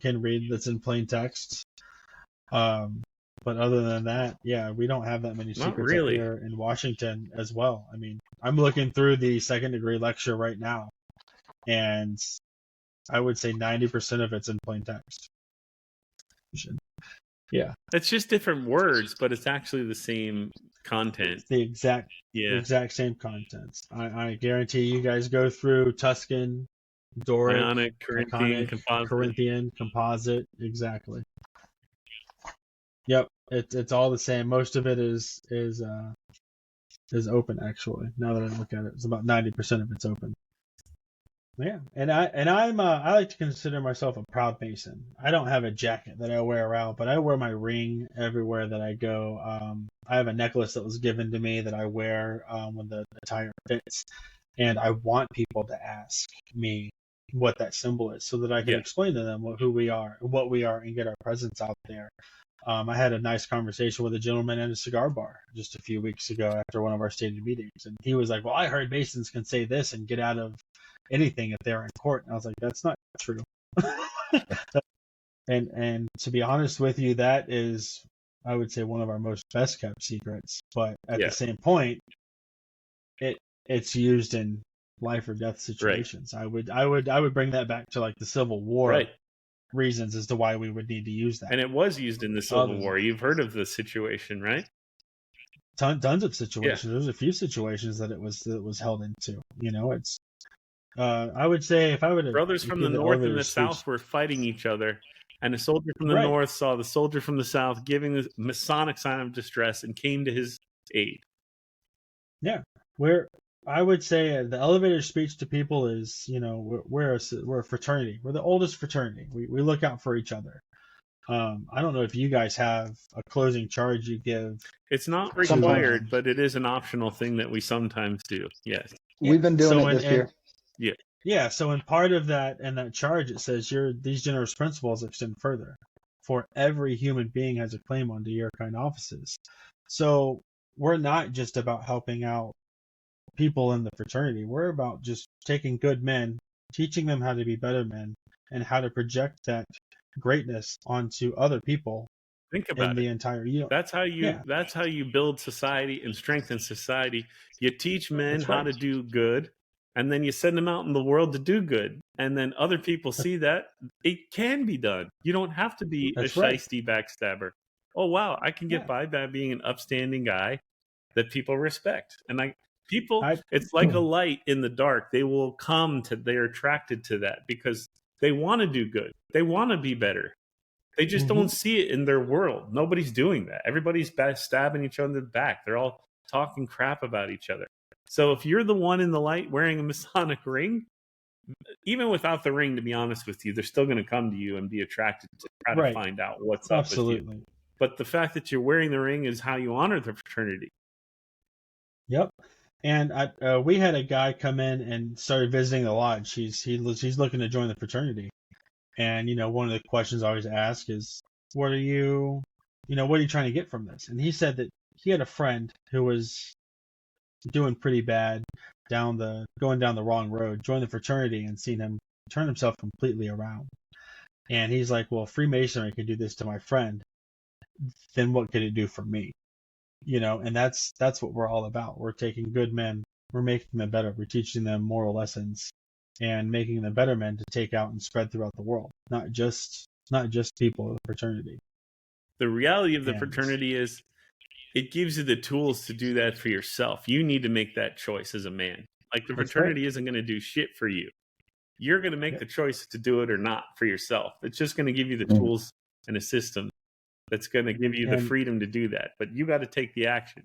read that's in plain text. But other than that, we don't have that many secrets up here in Washington as well. I mean, I'm looking through the second degree lecture right now, and I would say 90% of it's in plain text. Yeah. It's just different words, but it's actually the same content. It's the exact same content. I guarantee you guys go through Tuscan Doric, Ionic, Corinthian, Iconic, composite. Corinthian, composite. Exactly. Yep, it's all the same. Most of it is open, actually. Now that I look at it, it's about 90% of it's open. Yeah, and I like to consider myself a proud Mason. I don't have a jacket that I wear around, but I wear my ring everywhere that I go. I have a necklace that was given to me that I wear when the attire fits, and I want people to ask me what that symbol is so that I can explain to them who we are, what we are, and get our presence out there. I had a nice conversation with a gentleman at a cigar bar just a few weeks ago after one of our stated meetings, and he was like, "Well, I heard Masons can say this and get out of anything if they're in court." And I was like, "That's not true." and to be honest with you, that is, I would say, one of our most best kept secrets. But at the same point, it's used in life or death situations. Right. I would bring that back to like the Civil War reasons as to why we would need to use that. And it was used in the Civil War. You've heard of the situation, right? Tons of situations. There's a few situations that it was held into. You know, it's. I would say if I would. Brothers from the North and the South were fighting each other, and a soldier from the North saw the soldier from the South giving the Masonic sign of distress and came to his aid. Yeah, I would say the elevator speech to people is, you know, we're a fraternity. We're the oldest fraternity. We look out for each other. I don't know if you guys have a closing charge you give. It's not required, but it is an optional thing that we sometimes do. Yes. We've been doing it this year. Yeah. So in part of that and that charge, it says these generous principles extend further. For every human being has a claim onto your kind offices. So we're not just about helping out people in the fraternity. We're about just taking good men, teaching them how to be better men, and how to project that greatness onto other people. Think about in the entire. That's how you build society and strengthen society. You teach men how to do good, and then you send them out in the world to do good, and then other people see that it can be done. You don't have to be a shiesty backstabber. Oh wow, I can get by being an upstanding guy that people respect, and it's like a light in the dark. They will they're attracted to that because they want to do good. They want to be better. They just don't see it in their world. Nobody's doing that. Everybody's stabbing each other in the back. They're all talking crap about each other. So if you're the one in the light wearing a Masonic ring, even without the ring, to be honest with you, they're still going to come to you and be attracted to try to find out what's up with you. But the fact that you're wearing the ring is how you honor the fraternity. Yep. And we had a guy come in and started visiting the lodge. He's looking to join the fraternity. And, you know, one of the questions I always ask is, what are you trying to get from this? And he said that he had a friend who was doing pretty bad, going down the wrong road, joined the fraternity and seen him turn himself completely around. And he's like, well, Freemasonry can do this to my friend. Then what could it do for me? You know, and that's what we're all about. We're taking good men, we're making them better, we're teaching them moral lessons, and making them better men to take out and spread throughout the world. Not just people of the fraternity. The reality of the fraternity is, it gives you the tools to do that for yourself. You need to make that choice as a man. Like the fraternity isn't going to do shit for you. You're going to make the choice to do it or not for yourself. It's just going to give you the tools and a system that's going to give you the freedom to do that. But you got to take the action.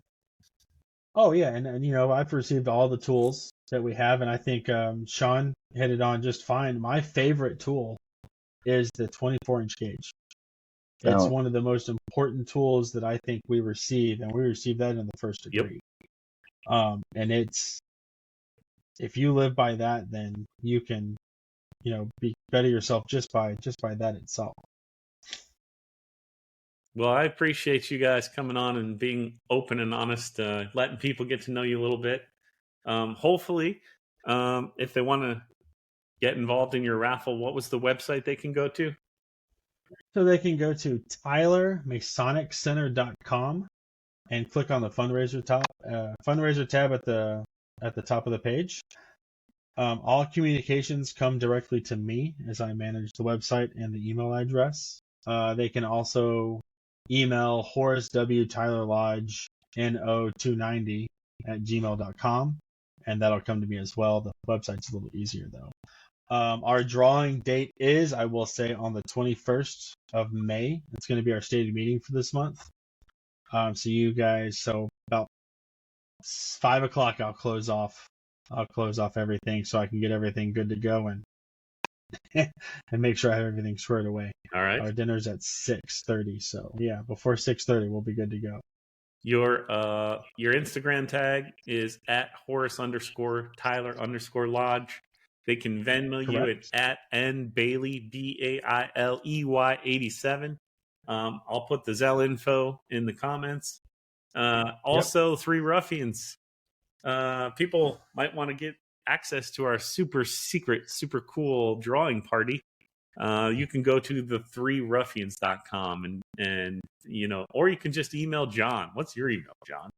Oh, yeah. And you know, I've received all the tools that we have. And I think Sean hit it on just fine. My favorite tool is the 24-inch gauge. It's one of the most important tools that I think we receive. And we receive that in the first degree. And if you live by that, then you can, you know, better yourself just by that itself. Well, I appreciate you guys coming on and being open and honest, letting people get to know you a little bit. Hopefully, if they want to get involved in your raffle, what was the website they can go to? So they can go to TylerMasonicCenter.com and click on the fundraiser tab at the top of the page. All communications come directly to me as I manage the website and the email address. They can also email Horace W. Tyler Lodge NO290 @gmail.com, and that'll come to me as well. The website's a little easier though. Our drawing date is, I will say, on the 21st of May. It's going to be our stated meeting for this month. So you guys, about 5 o'clock, I'll close off everything so I can get everything good to go and and make sure I have everything squared away. All right. Our dinner's at 6:30, so yeah, before 6:30 we'll be good to go. Your Instagram tag is at Horace_Tyler_Lodge. They can Venmo you at nbailey BAILEY 87. I'll put the Zelle info in the comments. Also, Three Ruffians. People might want to get access to our super secret, super cool drawing party. You can go to the three-ruffians.com and or you can just email John. What's your email, John?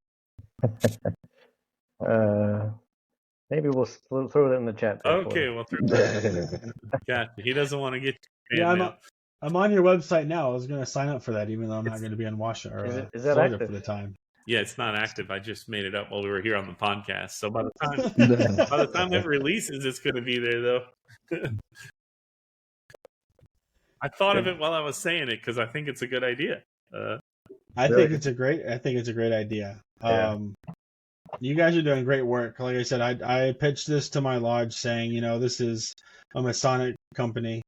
Maybe we'll throw it in the chat. Okay, we'll throw that. Gotcha. He doesn't want to get. I'm on your website now. I was going to sign up for that, even though I'm not going to be in Washington or Florida for the time. Yeah, it's not active. I just made it up while we were here on the podcast. So by the time it releases, it's going to be there, though. I thought of it while I was saying it because I think it's a good idea. I think it's a great idea. Yeah. You guys are doing great work. Like I said, I pitched this to my lodge saying, this is a Masonic company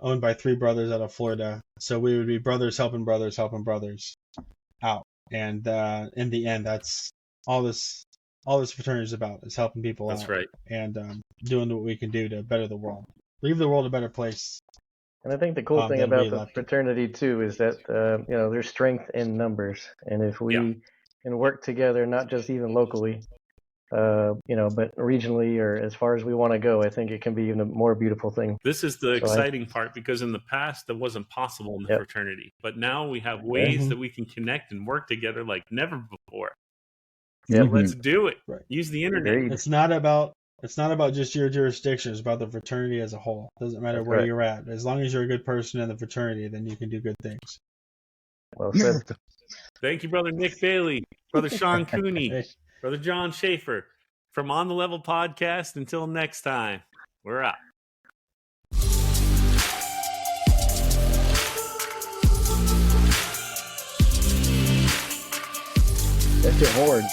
owned by three brothers out of Florida. So we would be brothers helping brothers out. And in the end, that's all this fraternity is about, is helping people out. That's right. And doing what we can do to better the world. Leave the world a better place. And I think the cool thing about the fraternity, too, is that, there's strength in numbers. And if we can work together, not just even locally, but regionally or as far as we want to go, I think it can be even a more beautiful thing. This is the exciting part, because in the past that wasn't possible in the fraternity, but now we have ways that we can connect and work together like never before. So let's do it. Right. Use the internet. Agreed. It's not about just your jurisdiction. It's about the fraternity as a whole. It doesn't matter where you're at. As long as you're a good person in the fraternity, then you can do good things. Well said. Thank you, Brother Nick Bailey, Brother Sean Cooney, Brother John Schaefer. From On the Level Podcast, until next time, we're out. That's your horde.